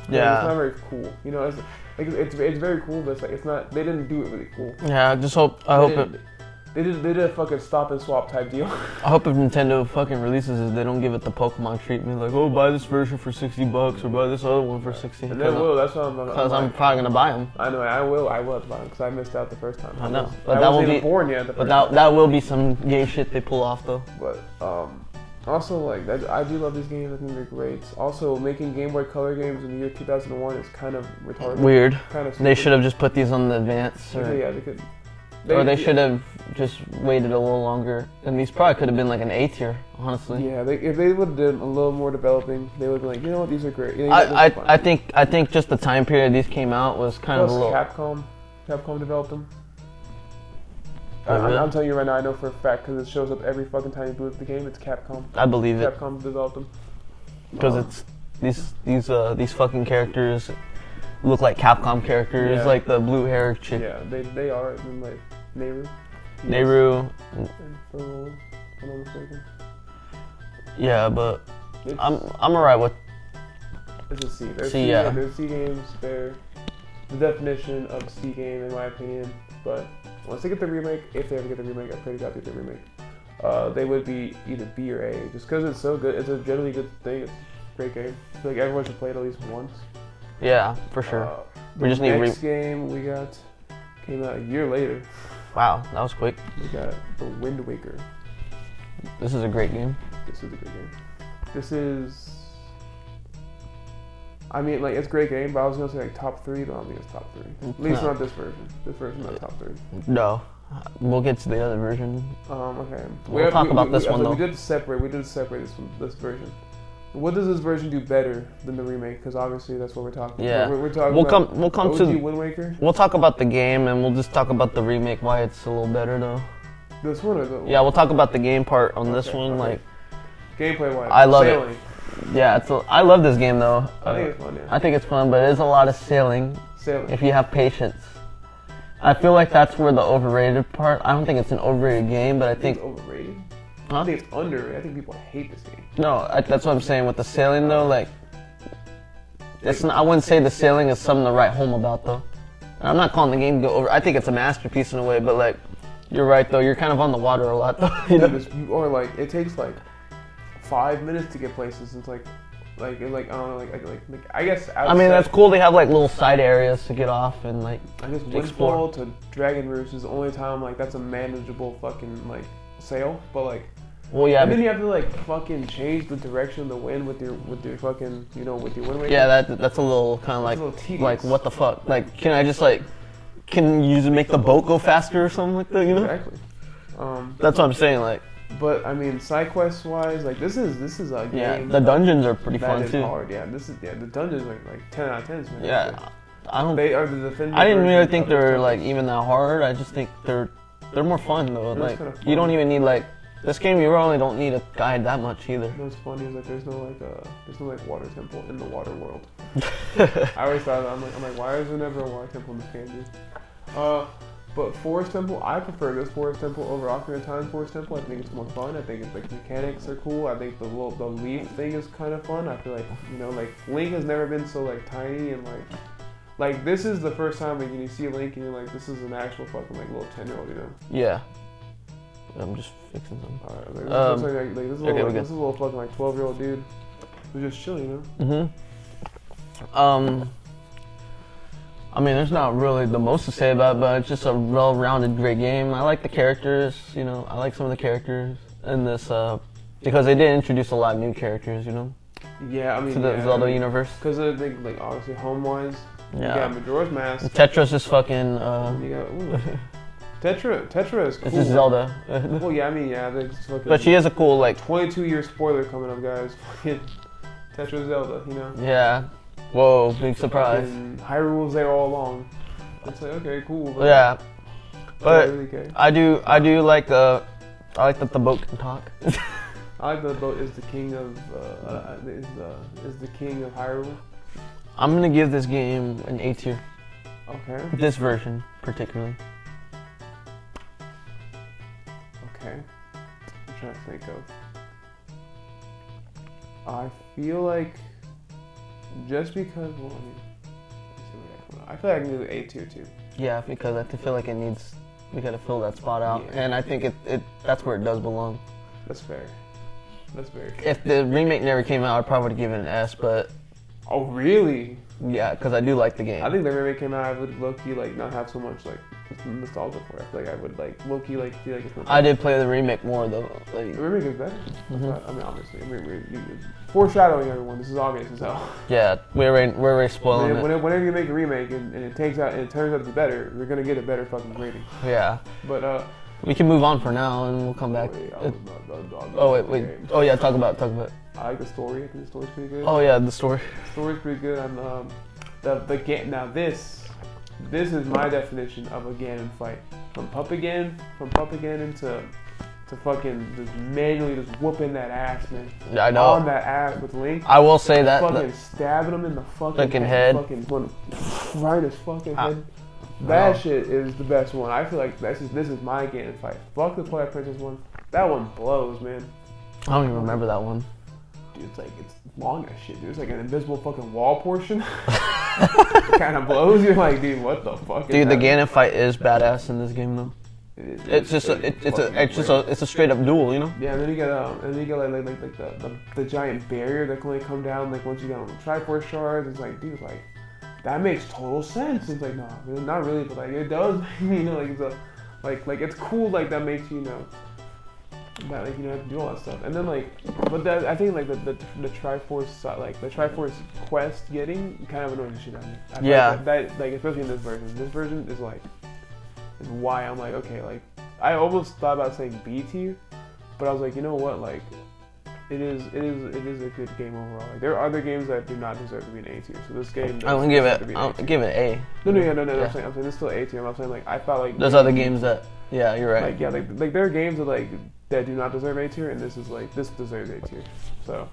Yeah. It's not very cool. You know, it's very cool, but it's like it's not. They didn't do it really cool. Yeah. I hope They did a fucking stop and swap type deal. I hope if Nintendo fucking releases it, they don't give it the Pokemon treatment, like, oh, buy this version for $60 or buy this other one for $60. And they will. That's what Because I'm probably gonna buy them. I know. I will have to buy them because I missed out the first time. I know. But that wasn't even born yet. But that will be some gay shit they pull off though. But also like I do love these games. I think they're great. Also, making Game Boy Color games in the year 2001 is kind of retarded. Weird. Kind of. They should have just put these on the Advance. Yeah, they could. They should have just waited a little longer. And these probably could have been like an A tier, honestly. Yeah, if they would have done a little more developing, they would be like, you know what, these are great. I think just the time period these came out was kind of a little. Capcom developed them. Really? I'm telling you right now, I know for a fact because it shows up every fucking time you boot the game. It's Capcom. I believe it. Capcom developed them. Because it's these fucking characters look like Capcom characters, like the blue hair chick. Yeah, they are. And like Nehru. And Furl, if I'm not mistaken. Yeah, but I'm alright with. It's a C. There's C games. They're the definition of C game in my opinion. But once they get the remake, if they ever get the remake, I pray to God they get the remake. They would be either B or A, just because it's so good. It's a generally good thing. It's a great game. I feel like everyone should play it at least once. Yeah, for sure. We just need next game we got came out a year later. Wow, that was quick. We got The Wind Waker. This is a great game. This is a good game. This is. I mean, like it's a great game, but I was gonna say like top 3, but I don't think it's top 3. At least not this version. This version's not top 3. No, we'll get to the other version. Okay. We'll talk about this one though. We did separate this version. What does this version do better than the remake? Because obviously that's what we're talking. Yeah, we're talking. We'll come OG to Wind Waker. We'll talk about the game and we'll just talk about the remake. Why it's a little better though. This one or the Yeah, we'll talk about the game part on this one. Okay. Like gameplay wise, I love sailing. it. Yeah, I love this game though. I think it's fun. Yeah. I think it's fun, but it is a lot of sailing. Sailing. If you have patience. I feel like that's where the overrated part. I don't think it's an overrated game, but I think it's overrated. Huh? I think it's underrated. I think people hate this game. No, that's what I'm saying with the sailing though. Like, it's not, I wouldn't say the sailing is something to write home about though. And I'm not calling the game go over. I think it's a masterpiece in a way, but like, you're right though. You're kind of on the water a lot though. You know? Or like it takes like 5 minutes to get places. It's like I don't know, like I guess. I mean, that's cool. They have like little side areas to get off and like. I guess Windfall to Dragon Roost is the only time like that's a manageable fucking like sail, but like. Well, yeah. And then you have to like fucking change the direction of the wind with your fucking with your wind waker. Yeah, that's a little kind of like what the fuck? Like, can you just make the boat go faster or something like that? You know? Exactly. That's what I'm saying. Like. But I mean, side quest wise, like this is a game. Yeah, the dungeons are pretty fun too. Hard. Yeah, the dungeons are like 10 out of 10. Man. Yeah, They are the definitive. I didn't really think they're like even that hard. I just think they're more fun though. Like you don't even need like this game. You really don't need a guide that much either. What's funny is like there's no water temple in the water world. I always thought that I'm like why is there never a water temple in this game, dude? But Forest Temple, I prefer this Forest Temple over Ocarina of Time Forest Temple. I think it's more fun. I think it's like mechanics are cool. I think the leaf thing is kind of fun. I feel like like Link has never been so like tiny and like this is the first time like you see Link and you're like this is an actual fucking like little 10-year-old, you know? Yeah. I'm just fixing something. Alright, this is a little fucking like 12-year-old dude who's just chilling, you know? I mean, there's not really the most to say about it, but it's just a well-rounded, great game. I like the characters, I like some of the characters in this, because they did introduce a lot of new characters, Yeah, I mean, to the Zelda universe. Because I think, like, obviously, home-wise, you got Majora's Mask. Tetra's just fucking, Tetra is cool. It's just Zelda. Well, yeah, I mean, yeah, it's fucking... But she is a cool, like... 22-year spoiler coming up, guys. Fucking Tetra Zelda, Yeah. Whoa, big surprise. And Hyrule's there all along. It's like, okay, cool. But Yeah, but really care. I do like I like that the boat can talk. I like that the boat is the king of is the king of Hyrule. I'm gonna give this game an A tier. Okay. This version particularly. Okay. I'm trying to think of. I feel like just because, well, I mean, let's see what I feel like I can do A tier too. Yeah, because I feel like we gotta fill that spot out, Yeah. and I think it that's where it does belong. That's fair. That's fair. If the remake never came out, I'd probably give it an S, but Oh, really? yeah, because I do like the game. I think the remake came out, I would low-key like not have so much like nostalgia for it. I feel like I would like low-key like feel like it's not. I did play the remake more though. Like, The remake is better. I mean, obviously, foreshadowing everyone. This is obvious as hell. yeah, we're already spoiling it. Whenever you make a remake and it turns out to be better, you're gonna get a better fucking rating. Yeah, But we can move on for now, and we'll come back. wait, Wait. Oh yeah, talk about it. I like the story. I think the story's pretty good. Oh yeah, the story. The story's pretty good. And the game. Now this is my definition of a Ganon fight. From Puppet Ganon to fucking just manually just whooping that ass, man. Yeah, I know. On that ass with Link. I will say that. Fucking stabbing him in the fucking head. Fucking going right in his fucking head. That shit is the best one. I feel like this is my Ganon fight. Fuck the Twilight Princess one. That one blows, man. I don't even remember that one. Dude, it's long as shit, dude. It's like an invisible fucking wall portion. It kind of blows. You're like, dude, what the fuck? Dude, the Ganon fight is badass in this game though. It's a straight up duel, you know? Yeah, and then you get like the giant barrier that can only come down like once you get on the Triforce shards. It's like, dude, like that makes total sense. It's like, no, really, not really, but like it does. You know, like it's like it's cool. Like that makes you know. That like have to do all that stuff, and then like, but that I think like the Triforce like the Triforce quest getting kind of annoys the shit out of me. I Yeah. Like that like especially in this version. This version is like is why I'm like okay like I almost thought about saying B tier, but I was like you know what like it is a good game overall. Like there are other games that do not deserve to be an A tier, so this game. I'll give it A. No. Yeah. I'm saying it's still A tier. I'm saying like I thought like there's other games that you're right. like like there are games that do not deserve A tier, and this deserves A tier. So,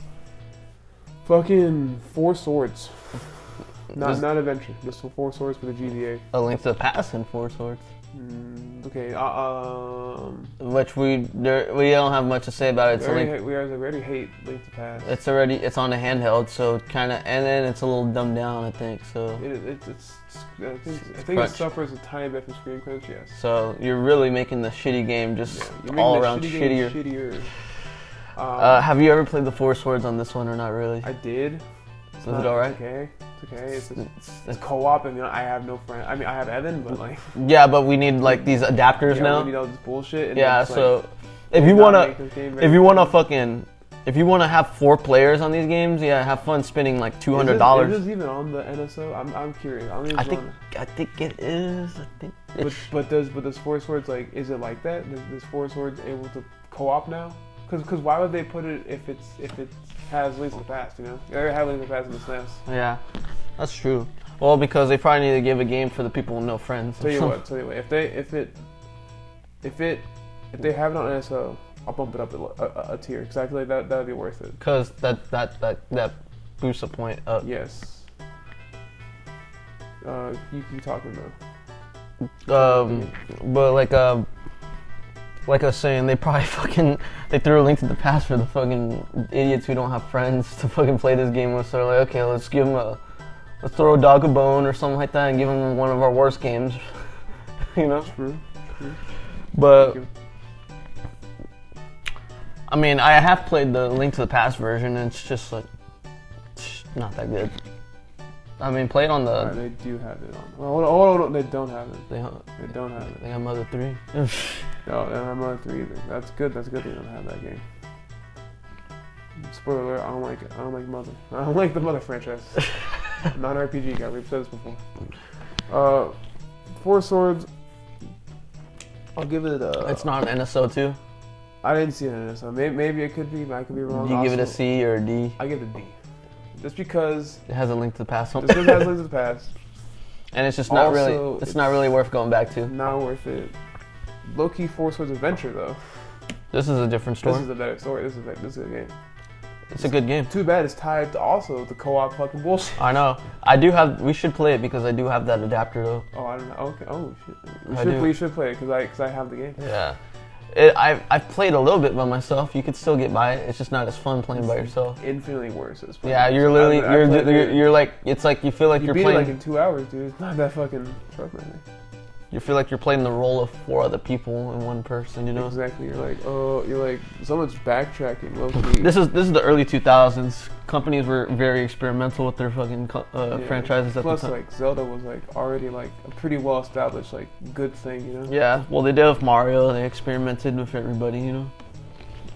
fucking 4 swords, not adventure, just 4 swords for the GBA. A Link to the Past and 4 swords. Okay. Which we don't have much to say about it. We already hate Link to the Past. It's on a handheld, so kind of, and then it's a little dumbed down, I think. So I think it suffers a tiny bit from screen crunch. Yes. So you're really making the shitty game just all around shittier. Have you ever played the 4 swords on this one or not really? I did. Is it alright? It's okay. It's co-op, and I have no friend. I mean, I have Evan, but like. Yeah, but we need like these adapters now. We need all this bullshit. And yeah, so like, if you wanna have 4 players on these games, yeah, have fun spending like $200. Is this even on the NSO? I'm curious. I think it is. But does 4 swords like? Is it like that? Does 4 swords able to co-op now? Because why would they put it if it has Link to the Past? You know, you already have Link to the Past in the SNES. Yeah, that's true. Well, because they probably need to give a game for the people with no friends. Tell you what. If they have it on NSO, I'll bump it up a tier because I feel like that would be worth it. Because that boosts a point up. Yes. You keep talking though. But like I was saying, they probably they threw a Link to the Past for the fucking idiots who don't have friends to fucking play this game with. So they're like, okay, let's throw a dog a bone or something like that and give them one of our worst games. You know? True. But I mean, I have played the Link to the Past version, and it's just like not that good. I mean, play it on the. They do have it on. Hold on, they don't have it. They don't have it. They have Mother 3. No, they don't have Mother 3 either. That's good. That's good they don't have that game. Spoiler alert, I don't like it. I don't like Mother. I don't like the Mother franchise. Non-RPG guy. We've said this before. 4 swords. I'll give it a. It's not an NSO too. I didn't see it in NSO. Maybe it could be, but I could be wrong. Do you give it a C or a D? I give it a D. Just because it has a Link to the Past. Just because it has a Link to the Past. And it's just not Also, really. It's not really worth going back to. Not worth it. Low-key Four Swords Adventure though. This is a different story. This is a better story. This is a good game. It's a good game. Too bad it's tied to also the co-op fucking bullshit. I know. I do have. We should play it because I do have that adapter though. Oh, I don't know. Okay. Oh shit. We should play it because I have the game. Yeah. I've played a little bit by myself. You could still get by it. It's just not as fun playing by yourself. Infinitely worse. Yeah, you're literally you're like it's like you feel like you're beat playing it like in 2 hours, dude. It's not that fucking frustrating. You feel like you're playing the role of 4 other people in one person, you know? Exactly. You're like someone's backtracking. Low-key. This is the early 2000s. Companies were very experimental with their fucking franchises at Plus, the time. like Zelda was like already like a pretty well established like good thing, you know? Yeah. Well, they did with Mario. They experimented with everybody, you know.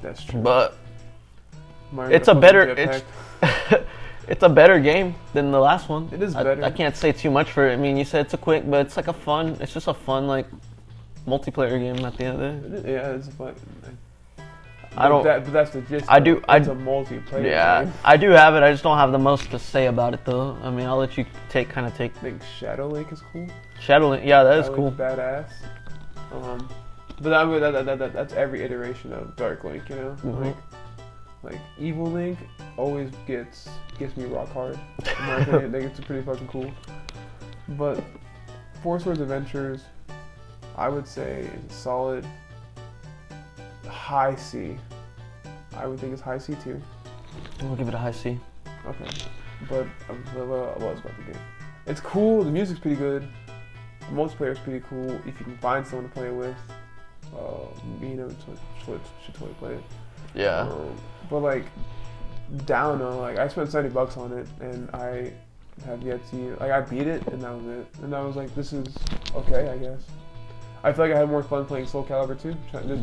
That's true. But Mario it's a better it's a better game than the last one. It is better. I can't say too much for it. I mean, you said it's a quick, but it's like it's just a fun like multiplayer game at the end of the day. Yeah, it's fun. But that's the gist. It's a multiplayer. Yeah, game. I do have it. I just don't have the most to say about it though. I mean, I'll let you take. I think Shadow Link is cool. Shadow Link, yeah, that is cool. Badass. But I mean, that's every iteration of Dark Link, you know. Mm-hmm. Like Evil Link always gets me rock hard. In my opinion, I think it's pretty fucking cool. But Four Swords Adventures, I would say, is a solid high C. I would think it's high C tier. We'll give it a high C. Okay. But what else about the game? It's cool. The music's pretty good. The multiplayer is pretty cool. If you can find someone to play it with, should totally play it. Yeah. But like, down though, like I spent $70 on it, and I have yet to I beat it, and that was it. And I was like, this is okay, I guess. I feel like I had more fun playing Soul Calibur 2,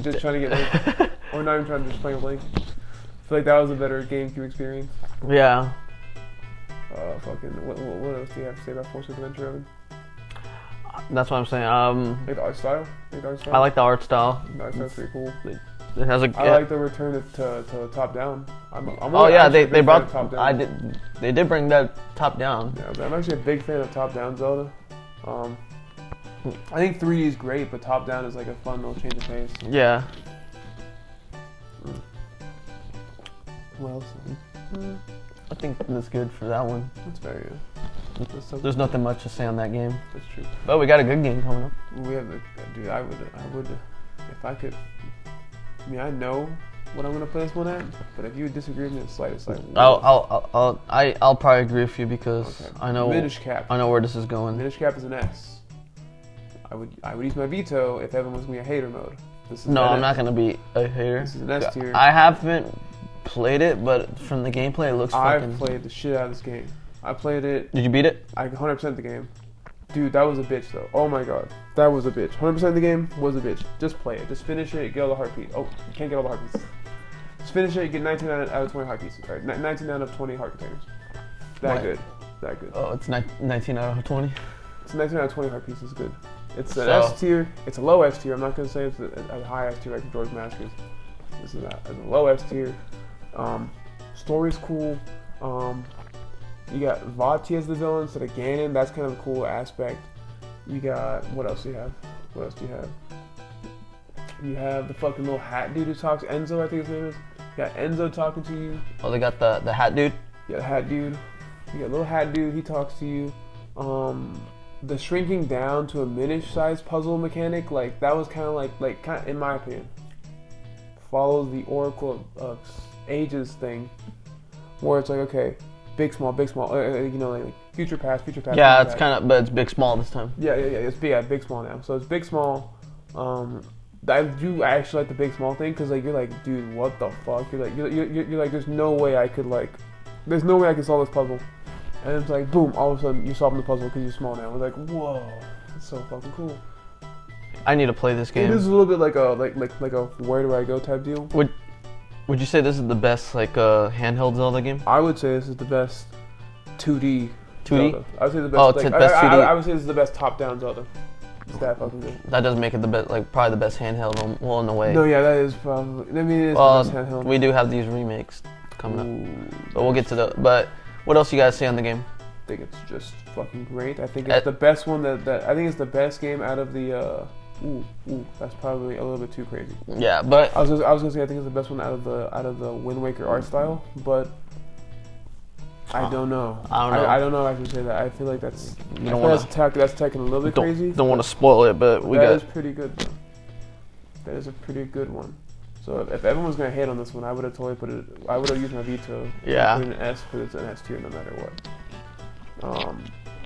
just trying to get Link, or not even trying to just play with Link. I feel like that was a better GameCube experience. Yeah. What else do you have to say about Force Adventure, Evan? That's what I'm saying. Like the art style? I like the art style. The art style's pretty cool. It has I like the return to top down. They brought top down. They did bring that top down. Yeah, but I'm actually a big fan of top down Zelda. I think 3D is great, but top down is like a fun little change of pace. Yeah. Well, I think that's good for that one. That's very good. There's nothing much to say on that game. That's true. But we got a good game coming up. We have dude. I would, if I could. I mean, I know what I'm gonna play this one at, but if you would disagree with me, it's like. I'll probably agree with you because okay. I know. Minish Cap. I know where this is going. Minish Cap is an S. I would use my veto if Evan was gonna be a hater mode. I'm not gonna be a hater. This is an S tier. I haven't played it, but from the gameplay, it looks fucking. I've played the shit out of this game. I played it. Did you beat it? I 100% the game. Dude, that was a bitch though. Oh my god. That was a bitch. 100% of the game was a bitch. Just play it. Just finish it. Get all the heartbeat. Oh, you can't get all the heartbeats. Just finish it. Get 19 out of 20 heart pieces. Right? 19 out of 20 heart containers. That good. Oh, it's 19 out of 20? It's 19 out of 20 heart pieces. Good. It's an S tier. It's a low S tier. I'm not going to say it's a high S tier like George Maskers. This is a low S tier. Story's cool. You got Vati as the villain instead of Ganon. That's kind of a cool aspect. You got, what else do you have? You have the fucking little hat dude who talks. Enzo, I think his name is. You got Enzo talking to you. Oh, they got the hat dude? Yeah, the hat dude. You got little hat dude. He talks to you. The shrinking down to a minish size puzzle mechanic, like that was kind of like in my opinion, follows the Oracle of Ages thing, where it's like, okay, big small, like future past. Yeah, it's kind of, but it's big small this time. Yeah, it's big small now. So it's big small. I do actually like the big small thing because like you're like, dude, what the fuck? You're like, there's no way I could solve this puzzle. And it's like, boom, all of a sudden you're solving the puzzle because you're small now. It's like, whoa, that's so fucking cool. I need to play this game. It is a little bit like a where do I go type deal. Would you say this is the best handheld Zelda game? I would say this is the best 2D. 2D? Zelda. I would say the best. Oh, it's the best 2D. I would say this is the best top-down Zelda. It's that fucking good. That does make it the best, like probably the best handheld. Well, in a way. No, yeah, that is probably. I mean, it is the best handheld. We do have these remakes coming up, but we'll get to the. But What else you guys say on the game? I think it's just fucking great. I think it's the best one that I think it's the best game out of the. That's probably a little bit too crazy. Yeah, but I was gonna say I think it's the best one out of the Wind Waker art style, but I don't know. I don't know if I should say that. I feel like that's that's taking a little bit crazy. Don't want to spoil it, but that is pretty good though. That is a pretty good one. So if everyone's gonna hate on this one, I would have totally put it. I would have used my veto. Yeah. Put it in S because it's an S tier no matter what.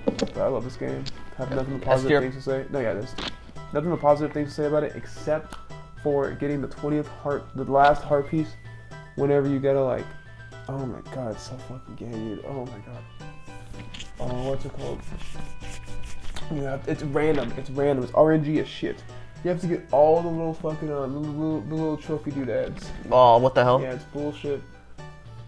But I love this game. Have nothing but positive things to say. No, yeah, there's nothing but positive things to say about it except for getting the last heart piece. Whenever you gotta like, oh my god, it's so fucking gay, dude. Oh my god. Oh, what's it called? Yeah, it's random. It's RNG as shit. You have to get all the little fucking the little trophy doodads. Oh, what the hell? Yeah, it's bullshit.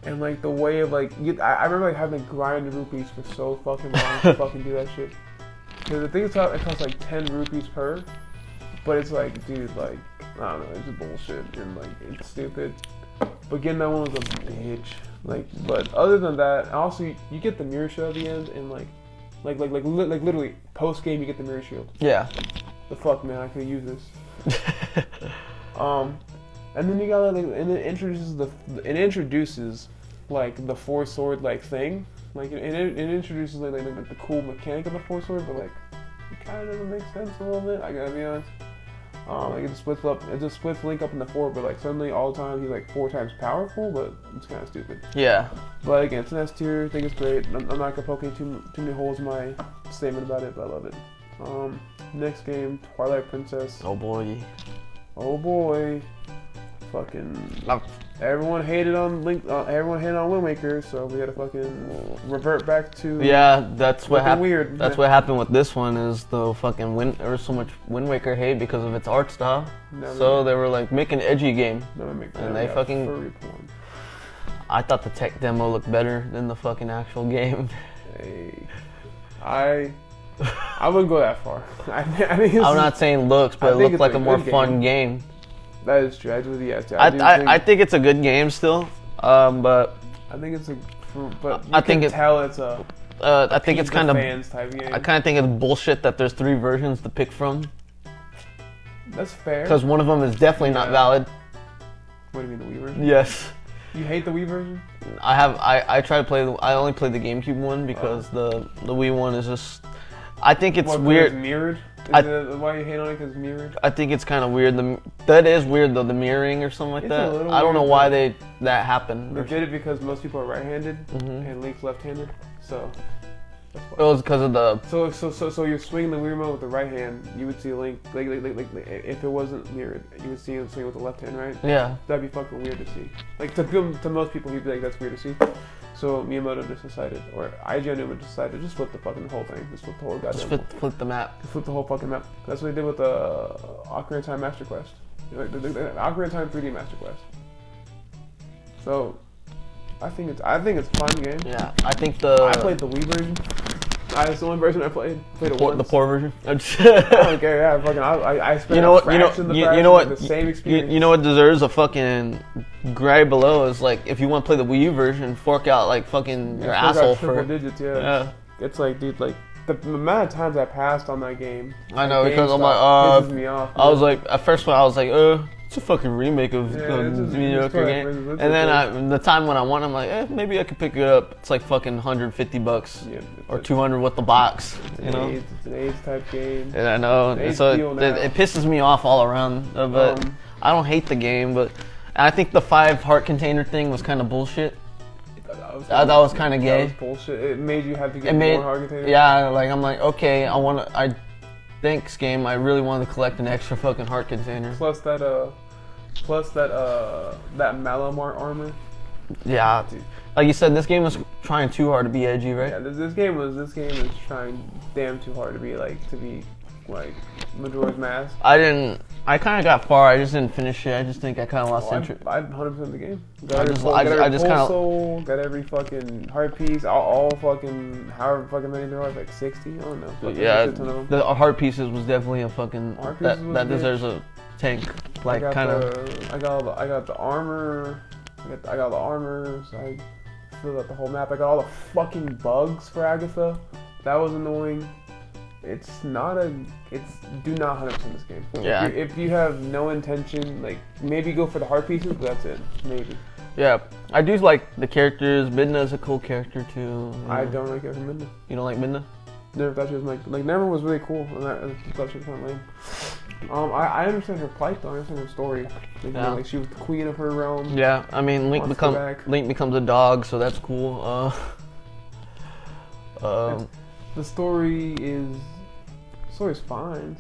And like the way of like, I remember like having to grind the rupees for so fucking long to fucking do that shit. Cause the thing is, it costs like 10 rupees per, but it's like, dude, like I don't know, it's just bullshit and like it's stupid. But getting that one was a bitch. Like, but other than that, also you get the mirror shield at the end, and like literally post game you get the mirror shield. Yeah. The fuck, man, I could use this. And then you got like, and it introduces like the four sword like thing, like it introduces like the cool mechanic of the four sword, but like it kind of doesn't make sense a little bit. I gotta be honest. Like it just splits Link up into 4, but like suddenly all the time he's like 4 times powerful, but it's kind of stupid. Yeah. But again, it's an S tier. I think it's great. I'm not gonna poke too many holes in my statement about it, but I love it. Next game, Twilight Princess. Oh boy. Oh boy. Fucking. Everyone hated on Link. Everyone hated on Wind Waker, so we had to fucking revert back to. Yeah, that's what happened. Weird. That's what happened with this one. Is the fucking there was so much Wind Waker hate because of its art style. So they were like, make an edgy game, and they fucking. Furry porn. I thought the tech demo looked better than the fucking actual game. Hey, I wouldn't go that far. I think I'm not saying looks, but it looked like a more fun game. That is true. I think it's a good game still, but I think it's but I think tell it's a. I think it's kind of fans type game. I kind of think it's bullshit that there's 3 versions to pick from. That's fair. Because one of them is definitely not valid. What do you mean, the Wii version? Yes. You hate the Wii version? I tried to play I only played the GameCube one because the Wii one is just. I think it's weird. It's mirrored? Why you hate on it? Because it's mirrored? I think it's kind of weird. That is weird though, the mirroring or something like that. I don't know why that happened. They did it because most people are right-handed and Link's left-handed, so. That's why. It was because of the. So you're swinging the Wii remote with the right hand. You would see Link like if it wasn't mirrored, you would see him swing with the left hand, right? Yeah. That'd be fucking weird to see. Like to most people, he'd be like, that's weird to see. So Miyamoto just decided, or IGN decided, just flip the fucking whole thing. Just flip the whole goddamn. Just flip the map. Just flip the whole fucking map. That's what they did with the Ocarina of Time Master Quest. Like the Ocarina of Time 3D Master Quest. So, I think it's a fun game. Yeah, I played the Wii version. That's the only version I played. Played it once. The poor version. I don't care. Yeah, I spent the same experience. You know what deserves a fucking grade below is like if you want to play the Wii U version, fork out like fucking your asshole for digits. Yeah. It's like, dude, like the amount of times I passed on that game. I know because I'm like, pisses me off. I was like, at first I was like, it's a fucking remake of mediocre game. And then the time when I won, I'm like, maybe I could pick it up. It's like fucking $150 or $200 with the box. You know, it's an AIDS type game. And I know, so it pisses me off all around. But I don't hate the game, but I think the 5 heart container thing was kind of bullshit. That was kind of gay. That was bullshit. It made you have to get more heart containers. Yeah, like I'm like, okay, thanks game. I really wanted to collect an extra fucking heart container. Plus that Malamar armor. Yeah, dude. Like you said, this game was trying too hard to be edgy, right? Yeah, this game is trying damn too hard to be like Majora's Mask. I kind of got far. I just didn't finish it. I just think I kind of lost interest. I 100% the game. Got every fucking heart piece, all fucking however fucking many there are, like 60. I don't know. Yeah, the heart pieces was definitely a fucking that deserves a tank. Like kind of. I got the armor. I got the armor. So filled out the whole map. I got all the fucking bugs for Agatha. That was annoying. It's do not 100% this game. Yeah. If you have no intention, like maybe go for the hard pieces, but that's it. Maybe. Yeah, I do like the characters. Midna's a cool character too. I don't like it from Midna. You don't like Midna? Never thought she was like Never was really cool, and I thought she was kind of lame. I understand her plight though. I understand her story. Like she was the queen of her realm. Yeah, I mean Link becomes a dog, so that's cool. The story is fine.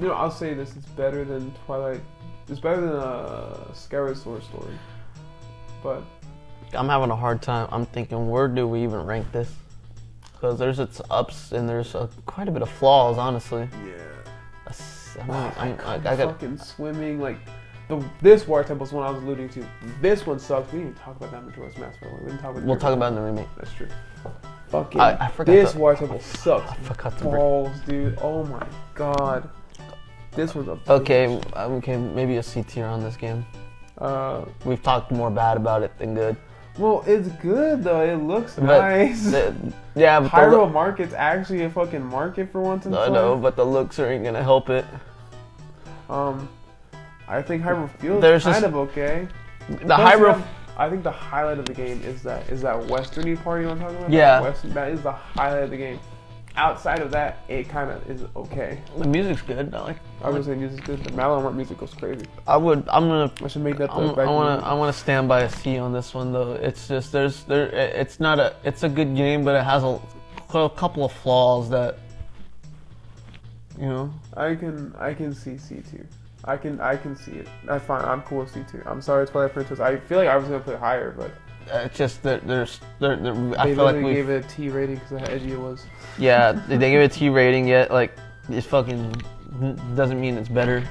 I'll say this: it's better than Twilight. It's better than a Skyward Sword story. But I'm having a hard time. I'm thinking, where do we even rank this? Because there's its ups and there's quite a bit of flaws, honestly. Yeah. I got fucking swimming like this water temple is one I was alluding to. This one sucks. We didn't talk about that Majora's Mask. We'll talk about it in the remake. That's true. Fucking I forgot this water temple sucks. I forgot to balls, dude. Oh my god. This one's a okay. Maybe a C tier on this game. We've talked more bad about it than good. Well, it's good though. It looks nice. Yeah, but Hyrule Market's actually a fucking market for once in its life. I know, but the looks ain't gonna help it. I think Hyrule feels kind of okay. I think the highlight of the game is that westerny part you know what I'm talking about? Yeah. That is the highlight of the game. Outside of that, it kind of is okay. The music's good. I was gonna say music's good. The Malon music goes crazy. I should make that. I want to stand by a C on this one though. It's just it's a good game, but it has a couple of flaws that you know. I can see C tier. I can see it. That's fine. I'm cool with C tier. I'm sorry, Twilight Princess. I feel like I was gonna put it higher, but. It's just that I feel like we gave it a T rating because of how edgy it was. Yeah, they gave it a T rating yet. Like, it fucking doesn't mean it's better.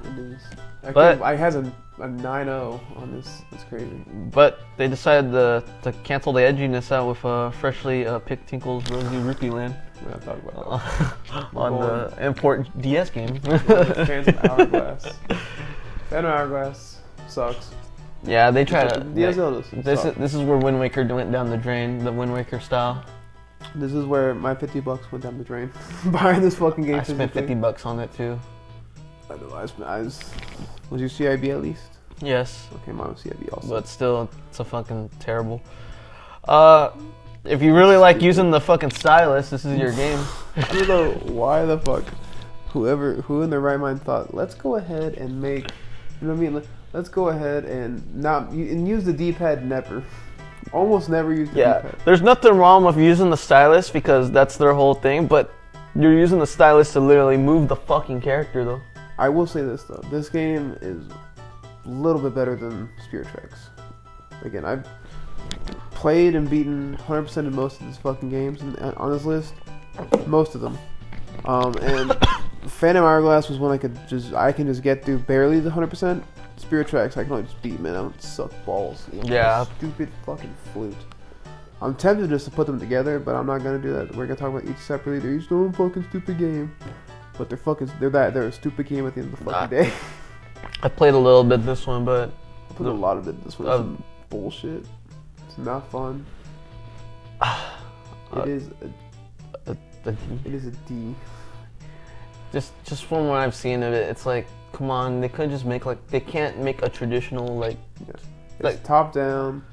It is. I has a 9.0 on this. That's crazy. But they decided to cancel the edginess out with freshly picked Tinkle's Rosy Rupee Land. I thought about that. On the import DS game. Phantom Hourglass. Phantom Hourglass sucks. Yeah, they try to. This is where Wind Waker went down the drain, the Wind Waker style. This is where my $50 went down the drain. Buying this fucking game. I spent $50 on it too. I know. Was your CIB at least? Yes. Okay, mine was CIB also. But still, it's a fucking terrible. If you really like using the fucking stylus, this is your game. I don't know why the fuck who in their right mind thought, let's go ahead and make, you know what I mean? Let's go ahead and use the D-pad never. Almost never use the D-pad. There's nothing wrong with using the stylus because that's their whole thing, but you're using the stylus to literally move the fucking character though. I will say this though, this game is a little bit better than Spirit Tracks. Again, I've played and beaten 100% of most of these fucking games on this list. Most of them. And Phantom Hourglass was one I can just get through barely the 100%. Spirit Tracks, I can only just beat, man. I don't suck balls. Yeah. Stupid fucking flute. I'm tempted just to put them together, but I'm not gonna do that. We're gonna talk about each separately. They're each their own fucking stupid game, but they're a stupid game at the end of the fucking day. I played a little bit this one, but I played a lot of it. This one is bullshit. It's not fun. It is a D. Just from what I've seen of it, it's like, come on, they could just make they can't make a traditional like. Yes. It's top down.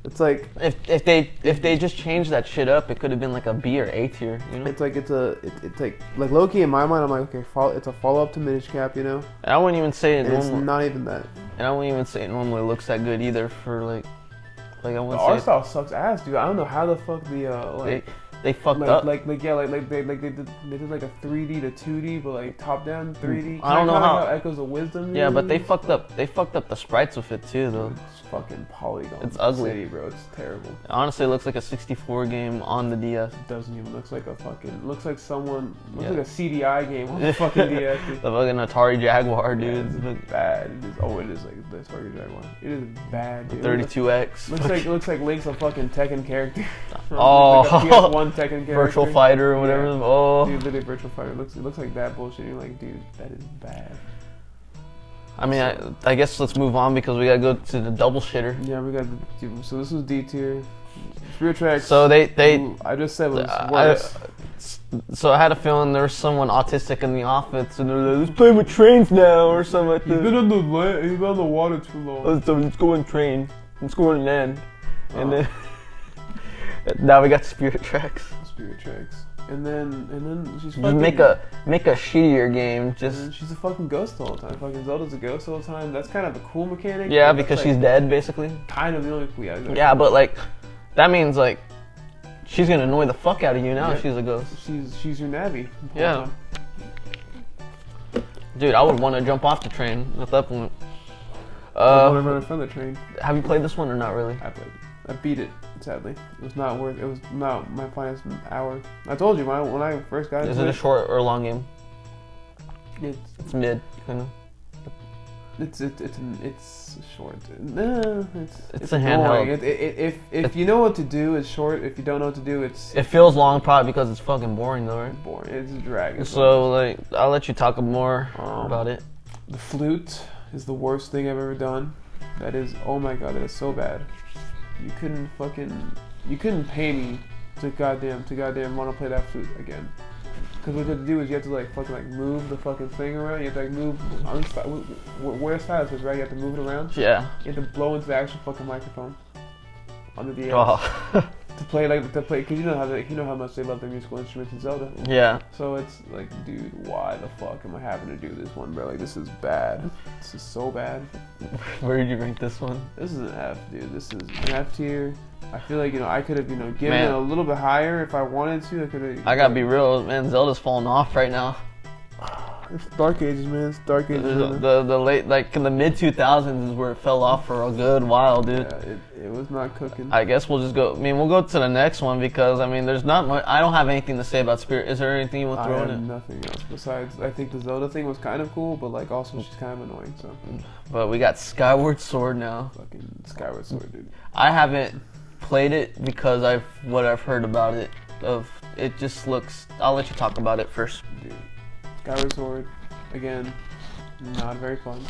It's like if they just changed that shit up, it could have been like a B or A tier, you know. It's like low-key in my mind. I'm like, okay, it's a follow-up to Minish Cap, you know. And I wouldn't even say it. It's not even that. And I wouldn't even say it normally looks that good either. For like I wouldn't the say art style sucks ass, dude. I don't know how the fuck they fucked up. They did like a 3D to 2D, but like top down 3D. I don't know how Echoes of Wisdom. Yeah, but they fucked up. They fucked up the sprites with it too, though. It's fucking Polygon. It's ugly, City, bro. It's terrible. It honestly, looks like a 64 game on the DS. It doesn't even look like a fucking. Looks like like a CDI game on the fucking DS. The fucking Atari Jaguar, dude. Yeah, it's bad. It is like the Atari Jaguar. It is bad, dude. 32X. Looks like Link's a fucking Tekken character. Oh, like a PS1 Tekken character. Virtual Fighter or whatever. Yeah. Oh, dude, literally Virtual Fighter. It looks like that bullshit. You're like, dude, that is bad. I mean, I guess let's move on because we gotta go to the double shitter. Yeah, we got. So this was D tier. Spirit Tracks. So they I just said was worse. So I had a feeling there was someone autistic in the office, and they're like, "Let's play with trains now," or something like that. He's been on the water too long. So let's go on train. Let's go on land. And then now we got Spirit Tracks. Spirit Tracks. And then she's Just fucking make a shittier game. Just she's a fucking ghost all the time. Fucking Zelda's a ghost all the time. That's kind of a cool mechanic. yeah, because she's dead basically. Kind of the only exactly. Yeah, but like that means like she's gonna annoy the fuck out of you now. Yeah. If she's a ghost. She's your Navi. Yeah. Dude, I would want to jump off the train at that point. I want to run in front of the train. Have you played this one or not really? I played it. I beat it. Sadly, it was not worth. It was not my finest hour. I told you when I first got. Is it a short or long game? It's mid, kind of. It's short. No, it's a handheld. If you know what to do, it's short. If you don't know what to do, it feels long, probably because it's fucking boring though, right? It's boring. It's a drag. So like, I'll let you talk more about it. The flute is the worst thing I've ever done. That is, oh my god, that is so bad. You couldn't pay me to goddamn want to play that flute again. Because what you have to do is you have to like fucking like move the fucking thing around. You have to like move where stylus is, right? You have to move it around. Yeah. You have to blow into the actual fucking microphone on the DS. Oh. to play because you know how much they love their musical instruments in Zelda. Yeah. So it's like, dude, why the fuck am I having to do this one, bro? Like, this is bad. This is so bad. Where did you rank this one? This is an F, dude. This is an F tier. I feel like, I could have, given it a little bit higher if I wanted to. I could have. I gotta be real, man. Zelda's falling off right now. It's Dark Ages, man. It's Dark Ages. The late, like in the mid 2000s is where it fell off for a good while, dude. Yeah, it was not cooking. I guess we'll just go. I mean, we'll go to the next one because there's not much. I don't have anything to say about Spirit. Is there anything you want to throw in it? Nothing else besides I think the Zelda thing was kind of cool, but like also she's kind of annoying. So. But we got Skyward Sword now. Fucking Skyward Sword, dude. I haven't played it because what I've heard about it. It just looks. I'll let you talk about it first. Dude. Skyward Sword, again, not very fun.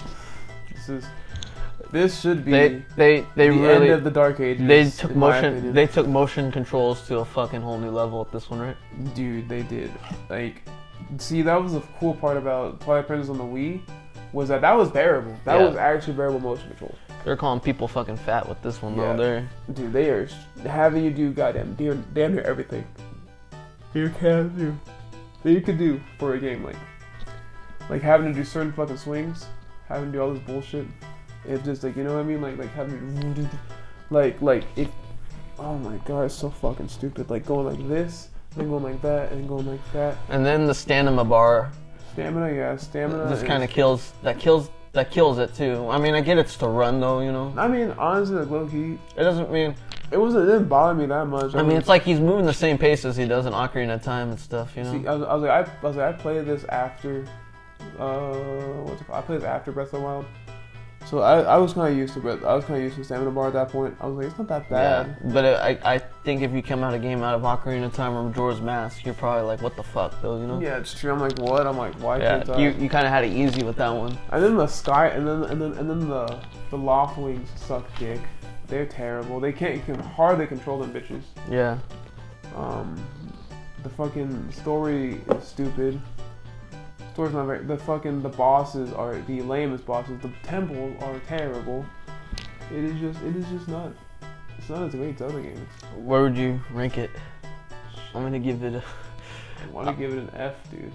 This should be they really end of the Dark Ages. They took motion controls to a fucking whole new level with this one, right? Dude, they did. Like, see, that was the cool part about Twilight Princess on the Wii, was that was bearable. That was actually bearable motion controls. They're calling people fucking fat with this one though. Dude, they are having you do damn near everything you can do. That you could do for a game, like having to do certain fucking swings, having to do all this bullshit. It's just like, you know what I mean, like having to like if, oh my god, it's so fucking stupid. Like going like this, then going like that, and going like that. And then the stamina bar. Stamina just kind of kills it too. I mean, I get it's to run though, I mean, honestly, like low key, it doesn't mean. It didn't bother me that much. I mean, it's like he's moving the same pace as he does in Ocarina of Time and stuff, See, I was like, I played this after, what's it called? I played this after Breath of the Wild, so I was kind of used to the stamina bar at that point. I was like, it's not that bad. Yeah, but I think if you come out a game out of Ocarina of Time or Majora's Mask, you're probably like, what the fuck, though, Yeah, it's true. I'm like, what? I'm like, why can't I? You kind of had it easy with that one. And then the sky, and then the loft wings suck dick. They're terrible. You can hardly control them bitches. Yeah. The fucking story is stupid. Story's not very. The bosses are the lamest bosses. The temples are terrible. It is just not. It's not as great as other games. Where would you rank it? I'm gonna give it I want to give it an F, dude.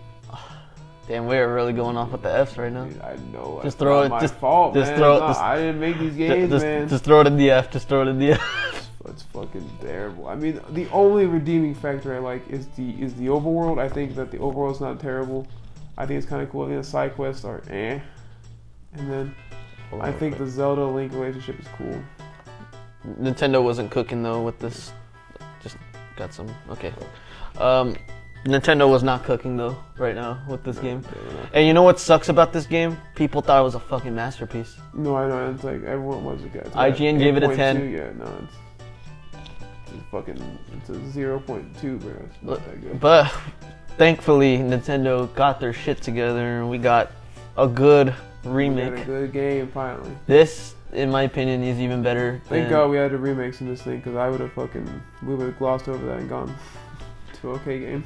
Damn, we're really going off with the Fs right now. Dude, I know. Just throw it. My fault, man. I didn't make these games, man. Just throw it in the F. Just throw it in the F. It's fucking terrible. I mean, the only redeeming factor I like is the overworld. I think that the overworld's not terrible. I think it's kind of cool. I think the side quests are eh. And then I think the Zelda Link relationship is cool. Nintendo wasn't cooking though with this. Just got some. Okay. Nintendo was not cooking though right now with this game. And you know what sucks about this game? People thought it was a fucking masterpiece. No, I know. It's like everyone was a guy. IGN gave it a 10. Yeah, no, it's a 0.2, bro. It's not that good. But thankfully, Nintendo got their shit together and we got a good remake. We got a good game finally. This, in my opinion, is even better. Thank God we had the remakes in this thing, because I would have we would have glossed over that and gone to okay game.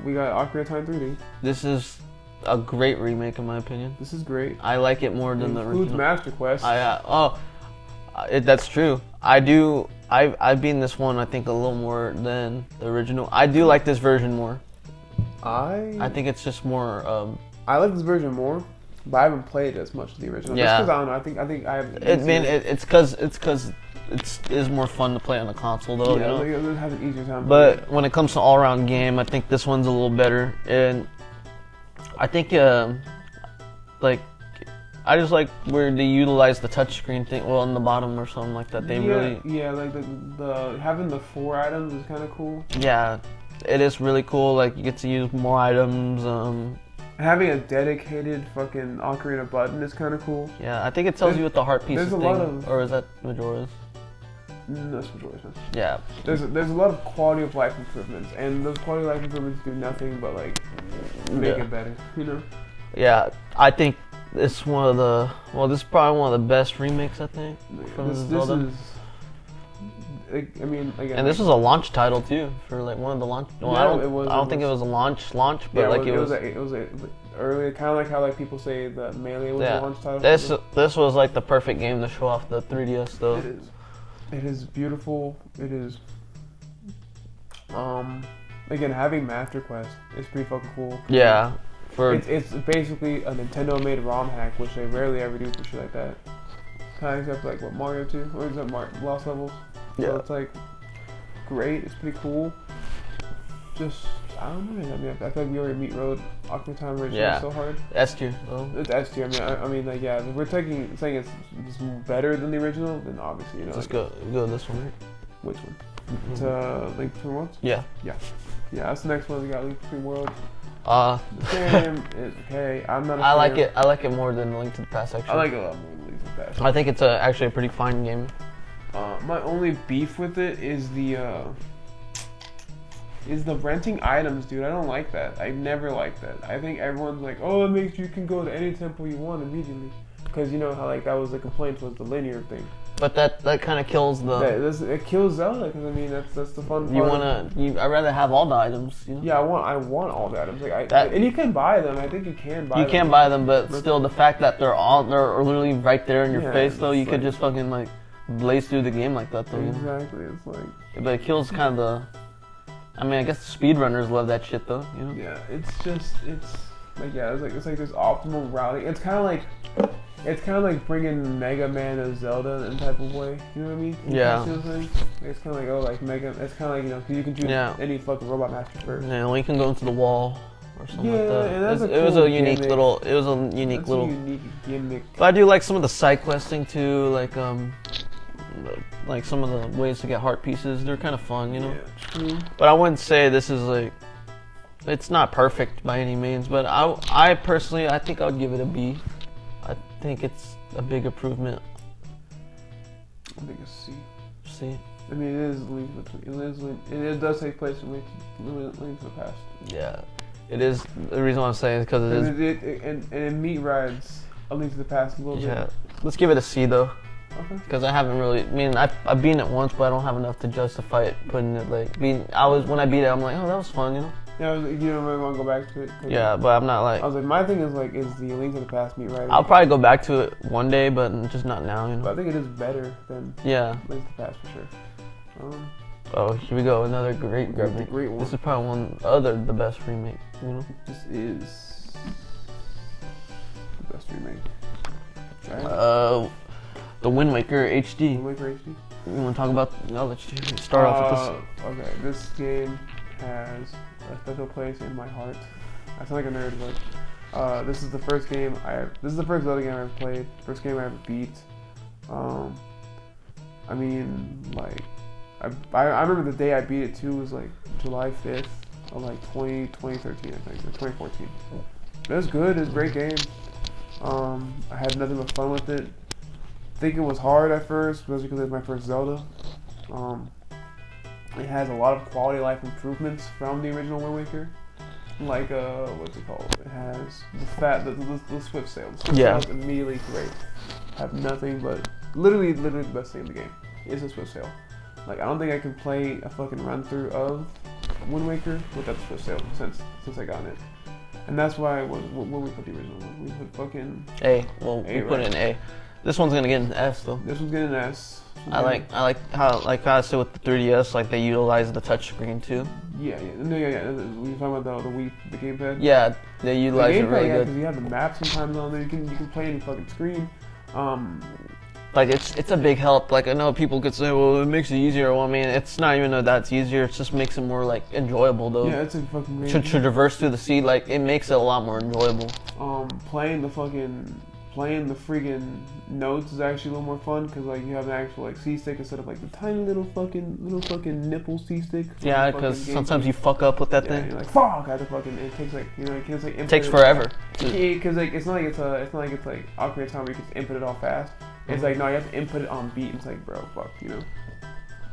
We got Ocarina of Time 3D. This is a great remake, in my opinion. This is great. I like it more than the original. Includes Master Quest. That's true. I've beaten this one, I think, a little more than the original. I do like this version more. I think it's just more. I like this version more, but I haven't played as much as the original. Yeah. Just because I don't know. I think I have. It's because it is more fun to play on the console, though. Yeah, you know? it has an easier time. But when it comes to all-around game, I think this one's a little better, and I think like. I just like where they utilize the touchscreen thing, on the bottom or something like that. Yeah, like the having the 4 items is kind of cool. Yeah, it is really cool. Like you get to use more items. Having a dedicated fucking Ocarina button is kind of cool. Yeah, I think it tells you what the heart pieces thing. Lot of, or is that Majora's? No, it's Majora's. Yeah. There's a lot of quality of life improvements, and those quality of life improvements do nothing but like make it better. You know. Yeah, I think. It's one of the this is probably one of the best remakes, I think, from Zelda. I mean, again, and this was a launch title too for like one of the launch. Well, yeah, I don't think it was a launch, but yeah, like it was a early, kind of like how like people say that Melee was a launch title. This was like the perfect game to show off the 3DS though. It is beautiful. It is. Again, having Master Quest is pretty fucking cool. Yeah. It's basically a Nintendo-made ROM hack, which they rarely ever do for shit like that. Kind of except like what Mario 2, or is that Lost Levels? Yeah. So it's like great. It's pretty cool. Just I don't know. I mean, I feel like we already meet Road Ocarina of Time originally so hard. S tier. Oh. It's S tier. I mean, like if we're saying it's better than the original, then obviously Let's go this one. Right? Which one? It's Link Between Worlds. Yeah. That's the next one. We got Link Between Worlds. The game is okay. I'm not. I like it. I like it more than Link to the Past. Actually, I like it a lot more than Link to the Past. I think it's actually a pretty fine game. My only beef with it is the renting items, dude. I don't like that. I never liked that. I think everyone's like, oh, it makes you can go to any temple you want immediately, because you know how like that was the complaint was the linear thing. But that kind of kills it kills Zelda, because I mean that's the fun part. I'd rather have all the items. You know? Yeah, I want all the items. And you can buy them. I think you can buy them. You can buy them, but still the fact that they're literally right there in your face, though, you could just fucking like blaze through the game like that, though. Exactly. It's like. But it kills kind of the. I mean, I guess the speedrunners love that shit, though. You know. Yeah, it's like it's like this optimal routing. It's kind of like bringing Mega Man to Zelda in a type of way. You know what I mean? Yeah. It's kind of like Mega. It's kind of like you can do any fucking Robot Master first. Yeah, well, you can go into the wall or something like that. And that's it was a unique little. It was a unique gimmick. But I do like some of the side questing too, like some of the ways to get heart pieces. They're kind of fun, you know. Yeah. Mm-hmm. But I wouldn't say this is like. It's not perfect by any means, but I personally think I would give it a B. I think it's a big improvement. I think it's C. C. I mean, it does take place in Link to the Past. Yeah, it is. The reason why I'm saying is because it is. And it meat rides A Link to the Past a little bit. Yeah, let's give it a C though. Okay. Because I haven't really. I mean, I've beaten it once, but I don't have enough to justify it. Putting it like when I beat it, I'm like, oh, that was fun, you know. Yeah, you don't really want to go back to it. Yeah, but I'm not like. I was like, my thing is the Link to the Past meat riding. I'll probably go back to it one day, but just not now, you know. But I think it is better than Link to the Past for sure. Oh, here we go, another great remake. The great one. This is probably the best remake, you know. This is the best remake. The Wind Waker HD. Wind Waker HD. You want to talk about? I'll let you start off with this. Okay, this game has a special place in my heart. I sound like a nerd, but this is the first game this is the first Zelda game I ever played. First game I ever beat. I mean, like, I remember the day I beat it too was like July 5th of like 2013, I think, or 2014. It was good. It was a great game. I had nothing but fun with it. I think it was hard at first, especially because it was my first Zelda. It has a lot of quality of life improvements from the original Wind Waker. like what's it called? It has the Swift sail. The Swift Yeah. sail is immediately great. Have nothing but literally the best thing in the game is the Swift sail. Like I don't think I can play a fucking run through of Wind Waker without the Swift sail since I got it. And that's why when we put the original one, we put fucking A. Well, we put it in A. This one's gonna get an S though. This one's getting an S. I like how I said with the 3DS, like they utilize the touchscreen too. Yeah. We talking about the Wii, the gamepad. Yeah, they utilize it really good. Because you have the map sometimes on there. You can play any fucking screen. Like it's a big help. Like I know people could say, well, it makes it easier. Well, I mean, it's not even that it's easier. It just makes it more like enjoyable though. Yeah, it's a fucking great. To traverse through the sea, like it makes it a lot more enjoyable. Playing the freaking notes is actually a little more fun because like you have an actual like C stick instead of like the tiny little fucking nipple C stick. Yeah, because sometimes you fuck up with that thing. And you're like fuck, I have to fucking. It takes like it takes forever. Because like it's not like it's like Ocarina of Time where you can just input it all fast. It's like no, you have to input it on beat. It's like bro, fuck, you know.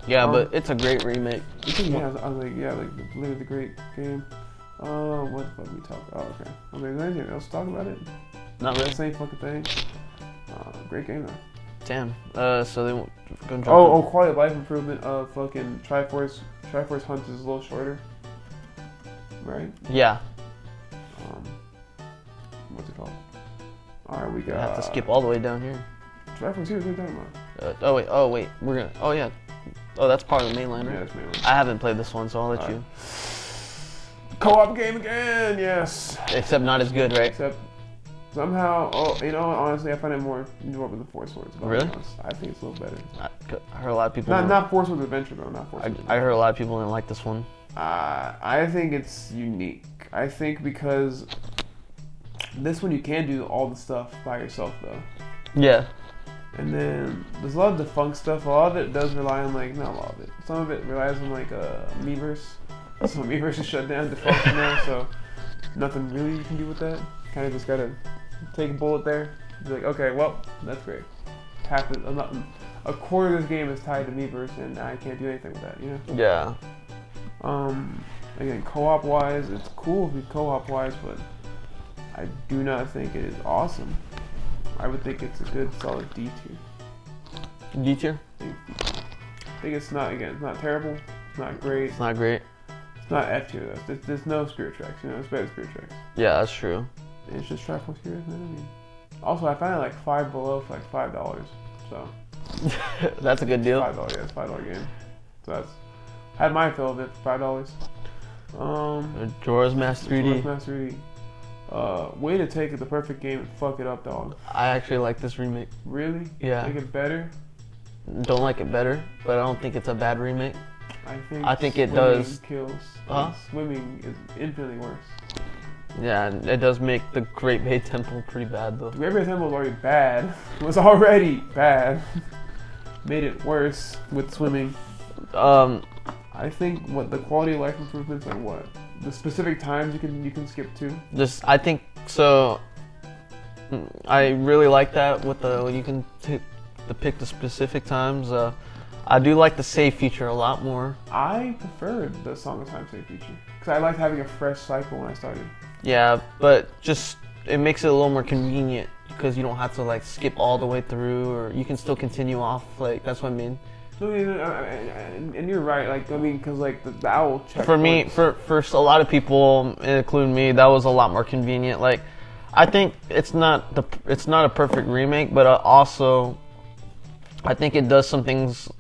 Yeah, but it's a great remake. Yeah, I was like literally the great game. What the fuck we talk? Oh, okay. I mean, is there anything else to talk about it? Not really. Same fucking thing. Great game though. Damn. So they gonna jump. Oh, quality of life improvement of fucking Triforce Hunt is a little shorter. Right? Yeah. What's it called? Alright, we got. I have to skip all the way down here. Triforce here, what are you talking about? Oh wait. We're gonna. Oh yeah. Oh, that's part of the mainline, right? Yeah, that's mainline. I haven't played this one, so I'll let you. Co-op game again, yes. Except not as good, right? Except somehow, honestly, I find it more enjoyable than Four Swords. Really? I think it's a little better. I heard a lot of people. Not Four Swords Adventure though. Not Four Swords. I heard a lot of people didn't like this one. I think it's unique. I think because this one you can do all the stuff by yourself though. Yeah. And then there's a lot of defunct stuff. A lot of it does rely on like not a lot of it. Some of it relies on like Miiverse. So Miiverse is shut down defunct now, so nothing really you can do with that. Kind of just gotta take a bullet there. Be like, okay, well, that's great. A quarter of this game is tied to Miiverse, and I can't do anything with that, you know? Yeah. Again, co-op wise, it's cool if you co-op wise, but I do not think it is awesome. I would think it's a good solid D tier. D tier? I think it's not terrible. It's not great. It's not great. It's not F tier though. There's no Spirit Tracks, you know, it's better than Spirit Tracks. Yeah, that's true. And it's just Triforce Heroes, man. I mean, also I found it like $5 below for like $5. So that's a good deal. $5, yeah, it's $5 game. So that's had my fill of it for $5. Majora's Mask 3D. Majora's Mask 3D. Way to take the perfect game and fuck it up, dog. I actually like this remake. Really? Yeah. Make it better? Don't like it better, but I don't think it's a bad remake. I think it does. Kills. Swimming is infinitely worse. Yeah, it does make the Great Bay Temple pretty bad though. The Great Bay Temple was already bad. Made it worse with swimming. I think what the quality of life improvements are what? The specific times you can skip to? I think so. I really like that with you can pick the specific times. I do like the save feature a lot more. I preferred the Song of Time save feature because I liked having a fresh cycle when I started. Yeah, but just it makes it a little more convenient because you don't have to like skip all the way through, or you can still continue off. Like that's what I mean. And you're right. Like I mean, because like the owl check. For me, for a lot of people, including me, that was a lot more convenient. Like, I think it's not a perfect remake, but also I think it does some things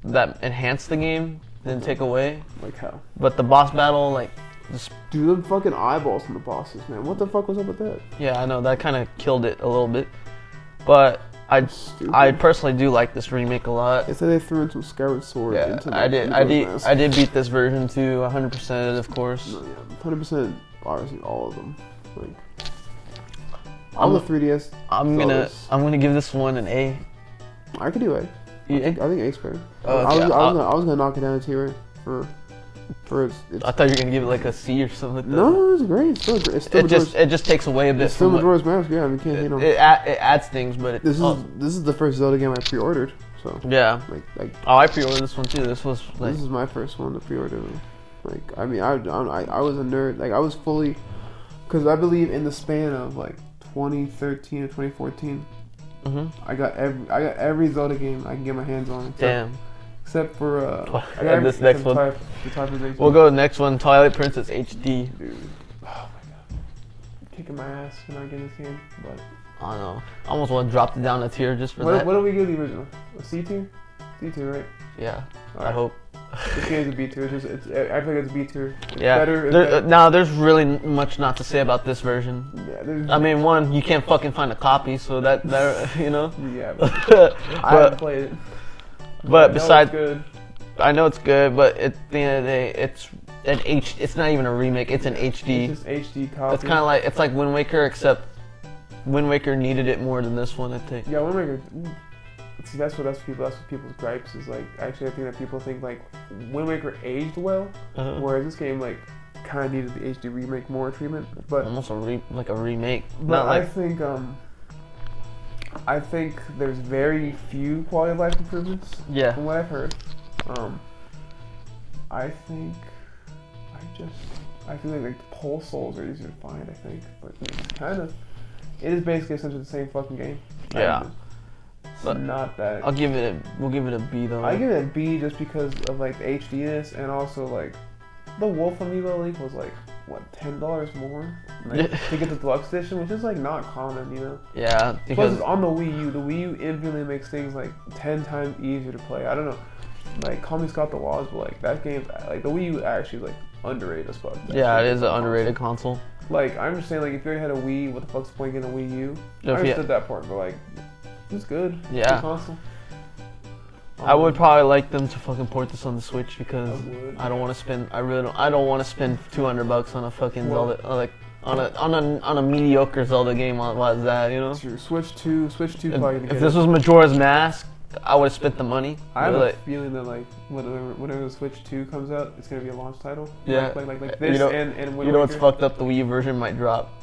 that enhance the game, then take away. Like how? But the boss battle, like, just dude, them fucking eyeballs from the bosses, man. What the fuck was up with that? Yeah, I know that kind of killed it a little bit, but I personally do like this remake a lot. They said they threw in some Skyward Sword. Yeah, into I did beat this version too, 100% of course. No, yeah, 100%. Obviously, all of them. Like all the 3DS. I'm gonna give this one an A. I could do A. I think A's fair. Oh, okay. I was gonna knock it down a tier for its. I thought you were gonna give it like a C or something like that. No, it's great. It's still great. It just takes away a bit. It's still Majora's Mask. Yeah, I mean, can't hate on it. It adds things, but this is the first Zelda game I pre-ordered. So yeah. like I pre-ordered this one too. This is my first one to pre-order. Like, I mean, I was a nerd. Like, I was fully, because I believe in the span of like 2013 to 2014, I got every Zelda game I can get my hands on. Except for I got this next one. We'll go to the next one, Twilight Princess HD. Dude, oh my god, kicking my ass for not getting this game, but I don't know. I almost want to drop it down a tier just for that. What do we give the original? A C tier? C tier, right? Yeah, right. I hope. This game's a B tier. I feel like it's a B tier. Yeah. Better. Now there's really much not to say about this version. Yeah. I mean, one, you can't fucking find a copy, so that you know. Yeah. But I haven't played it. But besides, good. I know it's good, but at the end of the day, it's not even a remake. It's an HD. It's just HD copy. It's kind of like it's like Wind Waker, except Wind Waker needed it more than this one, I think. Yeah, Wind Waker. See, that's what people's gripes is like. Actually, I think that people think like Wind Waker aged well, whereas this game like kind of needed the HD remake more treatment. But almost like a remake. But I think there's very few quality of life improvements. Yeah. From what I've heard, I feel like the pole souls are easier to find. I think, but it is basically essentially the same fucking game. Yeah. But not that. We'll give it a B though. I give it a B just because of like the HDness and also like the Wolf Amiibo link was like what $10 more to get the deluxe edition, which is like not common, you know. Yeah. Plus it's on the Wii U. The Wii U infinitely makes things like 10 times easier to play. I don't know. Like call me Scott the Woz, but like that game, like the Wii U actually like underrated as fuck. Yeah, it is an underrated console. Like I'm just saying, like if you already had a Wii, what the fuck's the point getting a Wii U? I understood that part, but like. It's good. Yeah. Good console. I would probably like them to fucking port this on the Switch because I don't want to spend. I don't want to spend $200 on a fucking Zelda, like on a mediocre Zelda game. What is that? You know. True. Switch 2 If this was Majora's Mask, I would have spent the money. I have a feeling that like whenever the Switch 2 comes out, it's gonna be a launch title. Yeah. Like this and you know what's fucked up? The Wii U version might drop.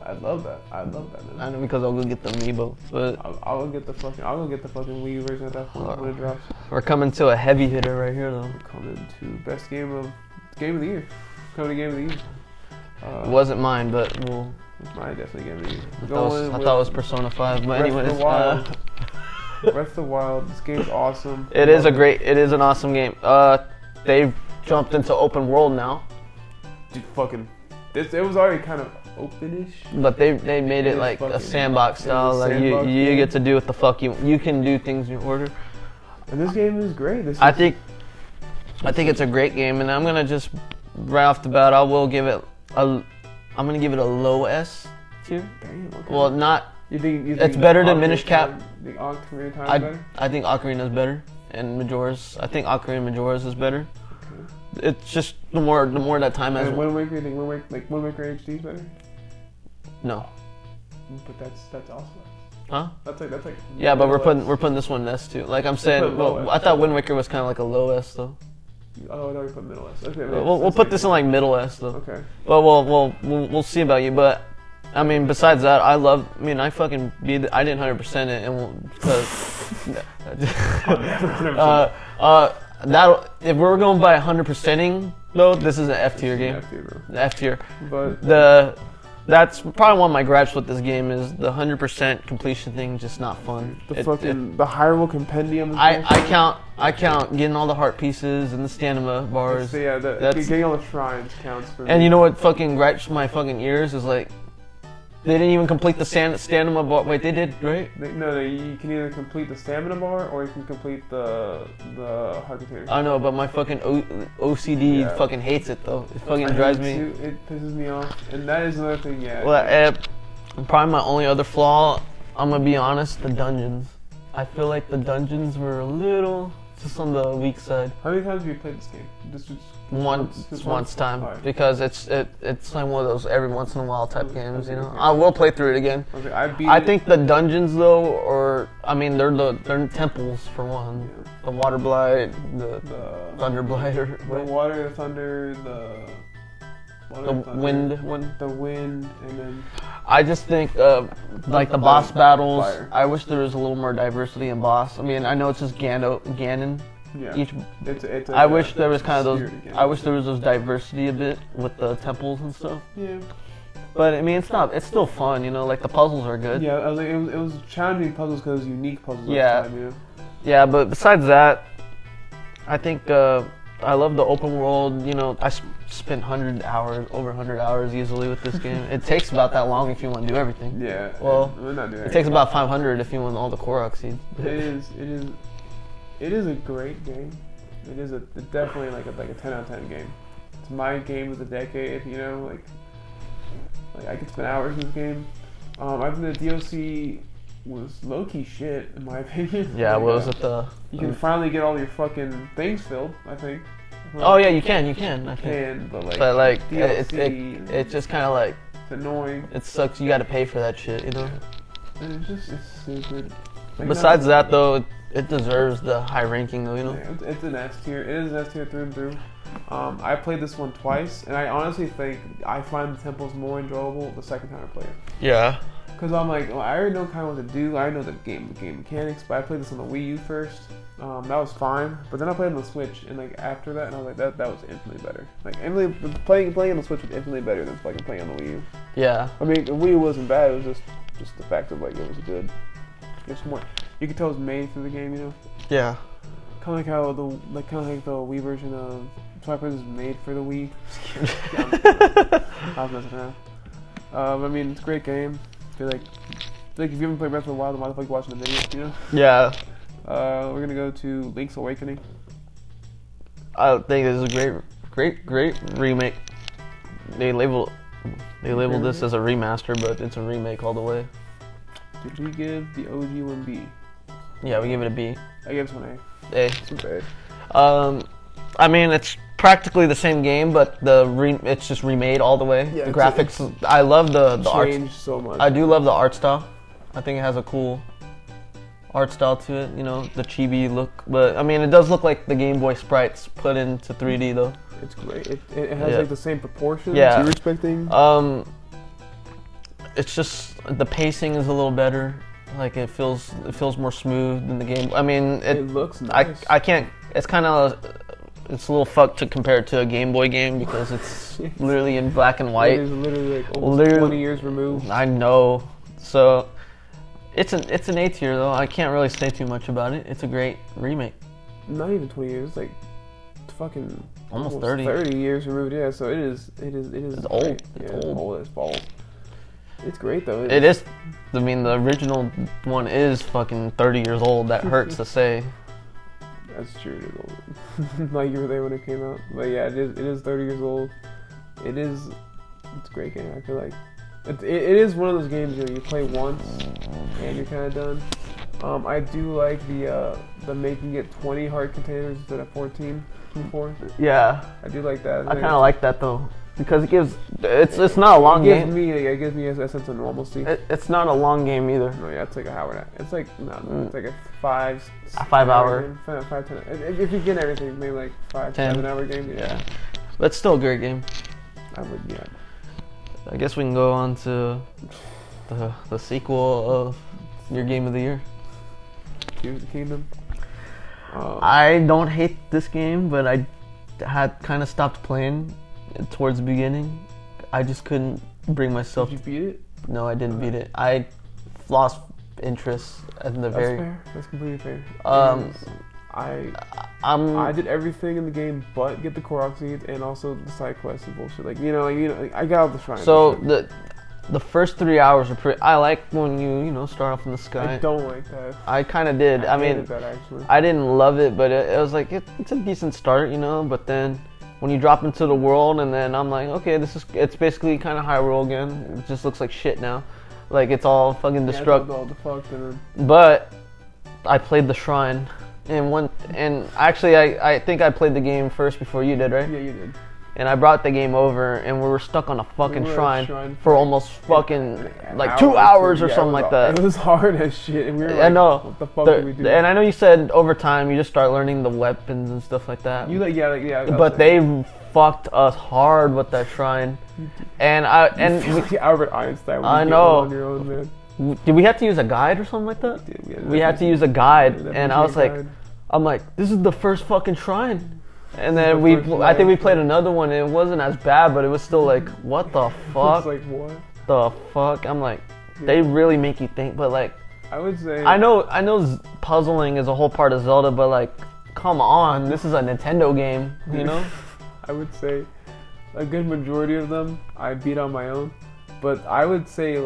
I love that, man. I know because I'll go get the amiibo, but I'll go get the fucking Wii U version at that point when it drops. We're coming to a heavy hitter right here, though. We're coming to best game of the year. Coming to game of the year. It wasn't mine, but it's mine definitely game of the year. I thought it was Persona 5, but anyways. Breath of the Wild. This game's awesome. It is an awesome game. They've jumped into open world now. Dude, it was already kind of openish, but they made it like a sandbox style. Like you get to do what the fuck you can do things in order. And this game is great. I think it's a great game, and I'm gonna just right off the bat I'm gonna give it a low S tier. Damn, okay. Well, not. You think it's better than Minish Cap? Ocarina of Time is better? I think Ocarina's better, and Majora's. I think Ocarina of Majora's is better. It's just the more that time has. And Wind Waker, you think Wind Waker HD is better? No. But that's awesome. Huh? That's like. Yeah, but we're putting this one S too. Like I'm saying, I thought Wind Waker was kind of like a low S though. Oh, no, we put middle S. Okay. We'll put this in like middle S though. Okay. Well, we'll see about you, but. I mean, besides that, I fucking I didn't 100% it, and that if we're going by 100%ing though, this is an F tier game. F tier, bro. F tier. But that's probably one of my gripes with this game is the 100% completion thing, just not fun. The Hyrule Compendium. I count getting all the heart pieces and the stamina bars. So yeah, getting all the shrines counts for me. And you know what fucking gripes my fucking ears is like. They didn't even complete the stamina bar. Wait, they did, right? No, you can either complete the stamina bar or you can complete the heart container. I know, but my fucking OCD fucking hates it though. It fucking drives me. It pisses me off, and that is another thing. Yeah. Well, probably my only other flaw. I'm gonna be honest. The dungeons. I feel like the dungeons were a little just on the weak side. How many times have you played this game? Once time, right. Because it's like one of those every once in a while type games, you know. I will play through it again. Okay, I think the dungeons though, they're temples for one. Yeah. The water blight, the thunder blight, the water, the thunder, wind, the wind, and then. I just think like the boss battles. Fire. I wish there was a little more diversity in boss. I mean, I know it's just Ganon, Yeah. Each. It's I wish there was kind of those. game. I wish there was those diversity a bit with the temples and stuff. Yeah. But I mean, it's not. It's still fun, you know. Like the puzzles are good. Yeah, I was like, it was challenging puzzles because it was unique puzzles. Yeah. At the time, you know? Yeah, but besides that, I think I love the open world. You know, I spent over 100 hours easily with this game. It takes about that long if you want to do everything. Yeah. Well, we're not doing it takes about 500 if you want all the Korok seeds. It is a great game. It's definitely like a 10 out of 10 game. It's my game of the decade. You know, like I could spend hours in this game. I think the DLC was low-key shit in my opinion. Yeah, like, what was it you can finally get all your fucking things filled, I think. Oh yeah, you can. I think. But DLC, it just kind of like it's annoying. It sucks. You got to pay for that shit, you know. And it's stupid. Like, Besides that, though, it deserves the high ranking, though, you know. Yeah, it's an S tier. It is an S tier through and through. I played this one twice, and I honestly think I find the temples more enjoyable the second time I play it. Yeah. Because I'm like, well, I already know kind of what to do. I know the game mechanics, but I played this on the Wii U first. That was fine, but then I played on the Switch, and like after that, and I was like, that was infinitely better. Like playing on the Switch was infinitely better than fucking playing on the Wii U. Yeah. I mean, the Wii U wasn't bad. It was just the fact of like it was good. It's more. You could tell it was made for the game, you know. Yeah. Kind of like the Wii version of Twilight Princess was made for the Wii. I was messing around. I mean, it's a great game. I feel like if you haven't played Breath of the Wild, then why the fuck are you watching the video? You know. Yeah. We're gonna go to Link's Awakening. I think this is a great remake. They labeled this as a remaster, but it's a remake all the way. Did we give the OG one B? Yeah, we give it a B. I gave this one A. A. It's bad. I mean, it's practically the same game, but it's just remade all the way. Yeah, the graphics, I love the art. Changed so much. I do love the art style. I think it has a cool art style to it, you know, the chibi look. But I mean, it does look like the Game Boy sprites put into 3D though. It's great. It has like the same proportions yeah. you're expecting. It's just the pacing is a little better. Like it feels more smooth than the game. I mean, it looks nice. I can't. It's kind of. It's a little fucked to compare it to a Game Boy game because it's literally in black and white. It is literally like almost 20 years removed. I know. So it's an A tier though. I can't really say too much about it. It's a great remake. Not even 20 years. It's like fucking almost 30. 30 years removed. Yeah. So it is. It's old. Yeah, it's old as balls. It's great though. It is. I mean, the original one is fucking 30 years old. That hurts to say. That's true. It is old. Like you were there when it came out. But yeah, it is 30 years old. It's a great game. I feel like it is one of those games you play once and you're kind of done. I do like the making it 20 heart containers instead of 14 before. Yeah. I do like that. I kind of like that though. Because it's not a long game. It gives me a sense of normalcy. It's not a long game either. No, yeah, it's like a hour. It's like it's like a 5 hour. Game, 5 10. If you get everything, maybe like 5 7 hour game. Yeah. But it's still a great game. I would, yeah. I guess we can go on to the sequel of your game of the year. Tears of the Kingdom. I don't hate this game, but I had kind of stopped playing towards the beginning. I just couldn't bring myself. Did you beat it? No, I didn't beat it. I lost interest in the very. That's fair. That's completely fair. I did everything in the game but get the Korok seeds and also the side quests and bullshit. Like I got all the shrines. So the first 3 hours are pretty. I like when you start off in the sky. I don't like that. I kind of did. I mean, that, actually. I didn't love it, but it was like it's a decent start, But then when you drop into the world, and then I'm like, okay, it's basically kind of Hyrule again. It just looks like shit now. Like it's all fucking destructive. But I played the shrine, and actually I think I played the game first before you did, right? Yeah, you did. And I brought the game over, and we were stuck on a fucking shrine for almost fucking like 2 hours or something like that. It was hard as shit. And we were like, I know. What the fuck did we do? And I know you said over time you just start learning the weapons and stuff like that. But they fucked us hard with that shrine. And Albert Einstein. I know. On your own, man. Did we have to use a guide or something like that? We did. We had to use a guide, and I was like, I'm like, this is the first fucking shrine. And then I think we played another one and it wasn't as bad, but it was still like, what the fuck? It's like, what? The fuck? I'm like, they really make you think, but like, I would say... I know puzzling is a whole part of Zelda, but like, come on, this is a Nintendo game, you know? I would say a good majority of them I beat on my own, but I would say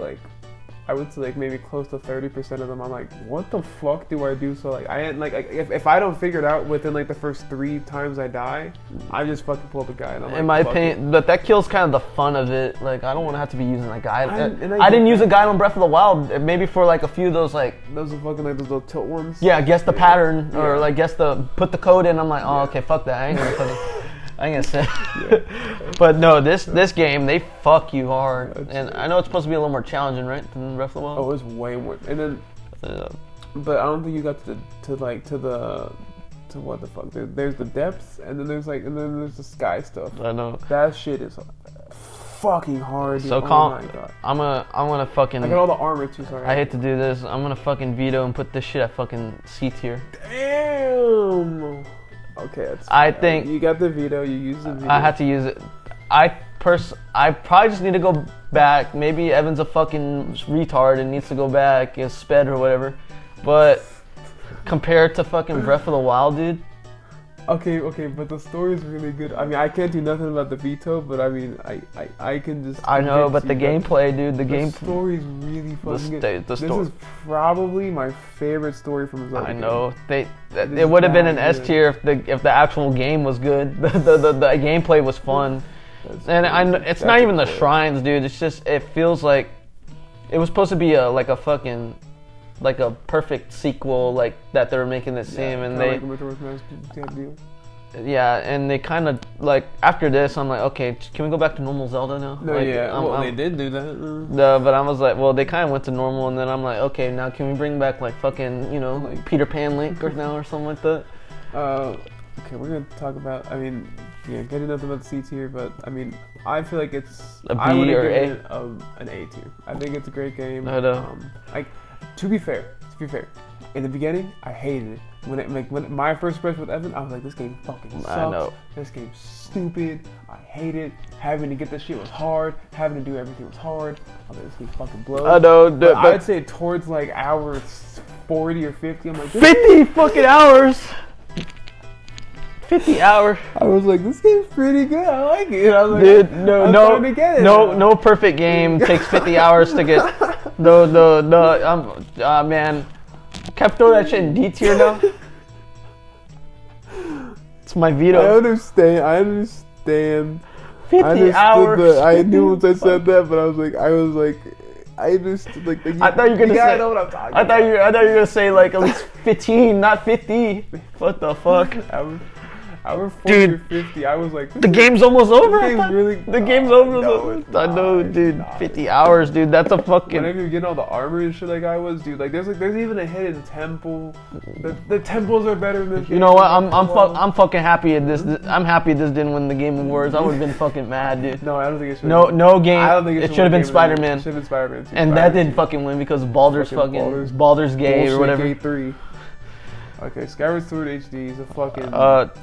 maybe close to 30% of them I'm like, what the fuck do I do? So like if I don't figure it out within like the first 3 times I die, I just fucking pull up a guy and I'm like, in my opinion, but that kills kind of the fun of it. Like, I don't want to have to be using a guide. I didn't use a guide on Breath of the Wild. Maybe for like a few of those like those are fucking like those little tilt ones. Yeah, guess the pattern or like put the code in. I'm like, oh okay, fuck that. I ain't gonna say. But no, this game, they fuck you hard. And I know it's supposed to be a little more challenging, right, than Breath of the Wild? Oh, it's way more. And then, but I don't think you got to what the fuck. There's the depths, and then there's the sky stuff. I know. That shit is fucking hard. Dude. So oh my God. I'm gonna fucking. I got all the armor too. Sorry. I hate to do this. I'm gonna fucking veto and put this shit at fucking C tier. Damn. Okay, that's I think you got the veto. You used the veto. I had to use it. I probably just need to go back. Maybe Evan's a fucking retard and needs to go back and sped or whatever. But compared to fucking Breath of the Wild, dude. Okay, but the story is really good. I mean, I can't do nothing about the veto, but I mean, I can just. I know, but the gameplay, dude. The story is really fucking good. This is probably my favorite story from Zelda. I know. It would have been an S tier if the actual game was good. The gameplay was fun. It's not even the shrines, dude. It's just it feels like it was supposed to be a perfect sequel, like that they were making this game, and they. Yeah, and they kind of like after this, I'm like, okay, can we go back to normal Zelda now? No, like, well, they did do that. No, but I was like, well, they kind of went to normal, and then I'm like, okay, now can we bring back like fucking, like Peter Pan Link or now or something like that? Okay, we're gonna talk about. I mean, getting nothing about the C tier, but I mean, I feel like it's a B or A. An A tier. I think it's a great game. I know. To be fair, in the beginning, I hated it. When my first impression with Evan, I was like, this game fucking sucks. I know. This game's stupid. I hate it. Having to get this shit was hard. Having to do everything was hard. I was like, this game fucking blows. I know. But I'd say towards like hours 40 or 50, I'm like, 50 fucking hours. 50 hours. I was like, this game's pretty good. I like it. I was like, dude, no perfect game takes 50 hours to get. Man. Can I throw that shit in D tier now? It's my veto. I understand. 50 hours. I knew once I said that, but I understood. Like, I thought you were gonna say. know what I'm talking I thought you were gonna say like at least 15, not 50. What the fuck? I was 40 or 50. I was like, the game's almost over. The game's over. I know, dude. 50 hours, dude. That's a fucking. Whenever you're getting all the armor and shit like I was, dude. Like there's even a hidden temple. The temples are better than this. You know what? I'm fucking happy at this. I'm happy this didn't win the Game Awards. I would have been fucking mad, dude. No, I don't think it should. No game. I don't think it should have been Spider-Man. It should have been Spider-Man. And that didn't fucking win because Baldur's gay or whatever. Gay 3. Okay, Skyward Sword HD is a fucking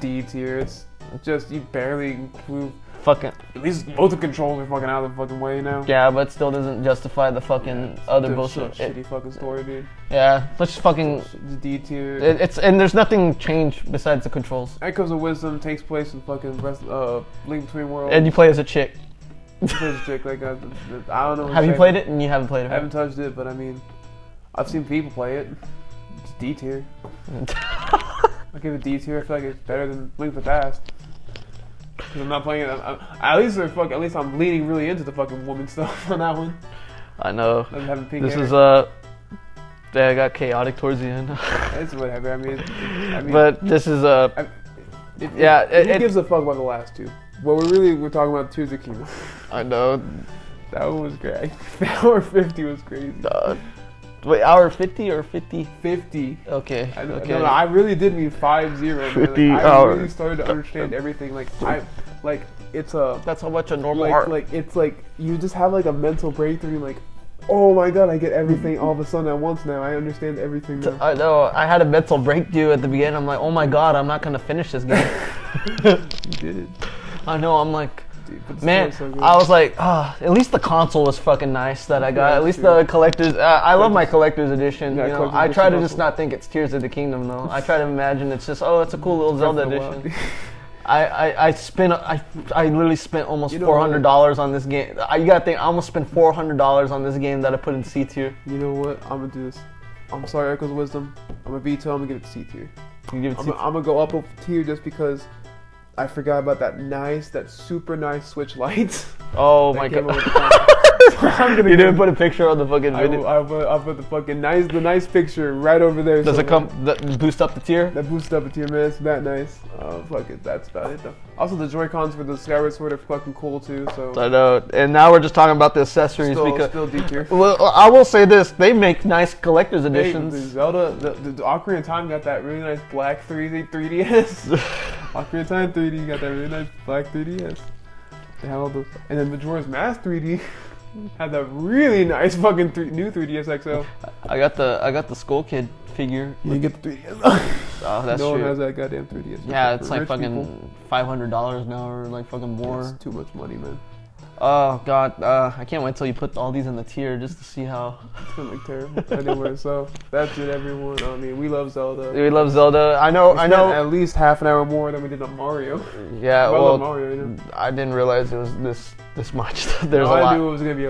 D tier. It's just you barely improve. Fucking. At least both the controls are fucking out of the fucking way now. Yeah, but still doesn't justify the fucking other bullshit. Shitty fucking story, dude. Yeah, let's just fucking. It's D tier. And there's nothing changed besides the controls. Echoes of Wisdom takes place in fucking Link Between Worlds. And you play as a chick. Chick, like I don't know. Have you played it? And you haven't played it. I haven't touched it, but I mean, I've seen people play it. It's D tier. I give it D tier. I feel like it's better than Link to the Past. Cause I'm not playing it. At least I'm leaning really into the fucking woman stuff on that one. I know. This is I got chaotic towards the end. It's whatever. I mean. But this is Who gives a fuck about the last two? Well, we're talking about Tears of the Kingdom. I know. That one was great. Hour 50 was crazy. Wait, hour 50 or 50? 50. Okay. No, I really did mean 50. 50 hours. I really started to understand everything. It's a. That's how much a normal it's like you just have like a mental breakthrough. Like, oh my god, I get everything all of a sudden at once now. I understand everything now. I know. I had a mental breakthrough at the beginning. I'm like, oh my god, I'm not gonna finish this game. You did it. I know. I'm like, Dude, but man. so good. I was like, at least the console was fucking nice that I got. Yeah, at least true. the collector's. I love my collector's edition. Yeah, You know, collector's I try to edition just not think it's Tears of the Kingdom though. I try to imagine it's just, oh, it's a cool little Zelda Breath of the edition. Wild. I literally spent almost You know $400 on this game. You gotta think, I almost spent $400 on this game that I put in C tier. You know what? I'm gonna do this. I'm sorry, Echoes of Wisdom. I'm gonna veto. I'm gonna give it C tier. You give it I'm C gonna go up a tier just because I forgot about that super nice Switch light. Oh that my came god. out with the console. You didn't put a picture on the fucking I video. I'll put the fucking nice picture right over there. Does so it come boost up the tier? That boosts up a tier, man. It's that nice. Fuck it. That's about it, though. Also, the Joy-Cons for the Skyward Sword are fucking cool, too, so... I know. And now we're just talking about the accessories because... Still D tier. Well, I will say this. They make nice collector's Hey, editions. the Zelda, the Ocarina of Time got that really nice black 3DS. Ocarina of Time 3D got that really nice black 3DS. They have all those... And then Majora's Mask 3D had that really nice fucking new 3DS XL. I got the Skull Kid figure. You didn't get the 3DS. Oh, that's no true. one has that goddamn 3DS. Yeah, For it's like rich fucking people. $500 now, or like fucking more. It's too much money, man. Oh god, I can't wait till you put all these in the tier just to see how. It's gonna look terrible. Anyway, so that's it, everyone. I mean, we love Zelda. We love Zelda. I know. At least half an hour more than we did on Mario. Yeah, I well, love Mario, you know? I didn't realize it was this much. There's No, a lot. I knew it was gonna be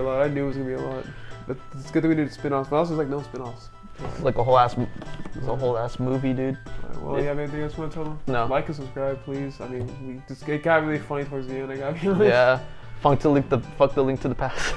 a lot. But it's good that we did spin-offs. But also, like, no spin-offs. Like a whole ass movie, dude. Alright, well, you have anything else you want to tell them? No. Like and subscribe, please. I mean, it got really funny towards the end. I gotta be honest. Yeah. Fuck the link to the past.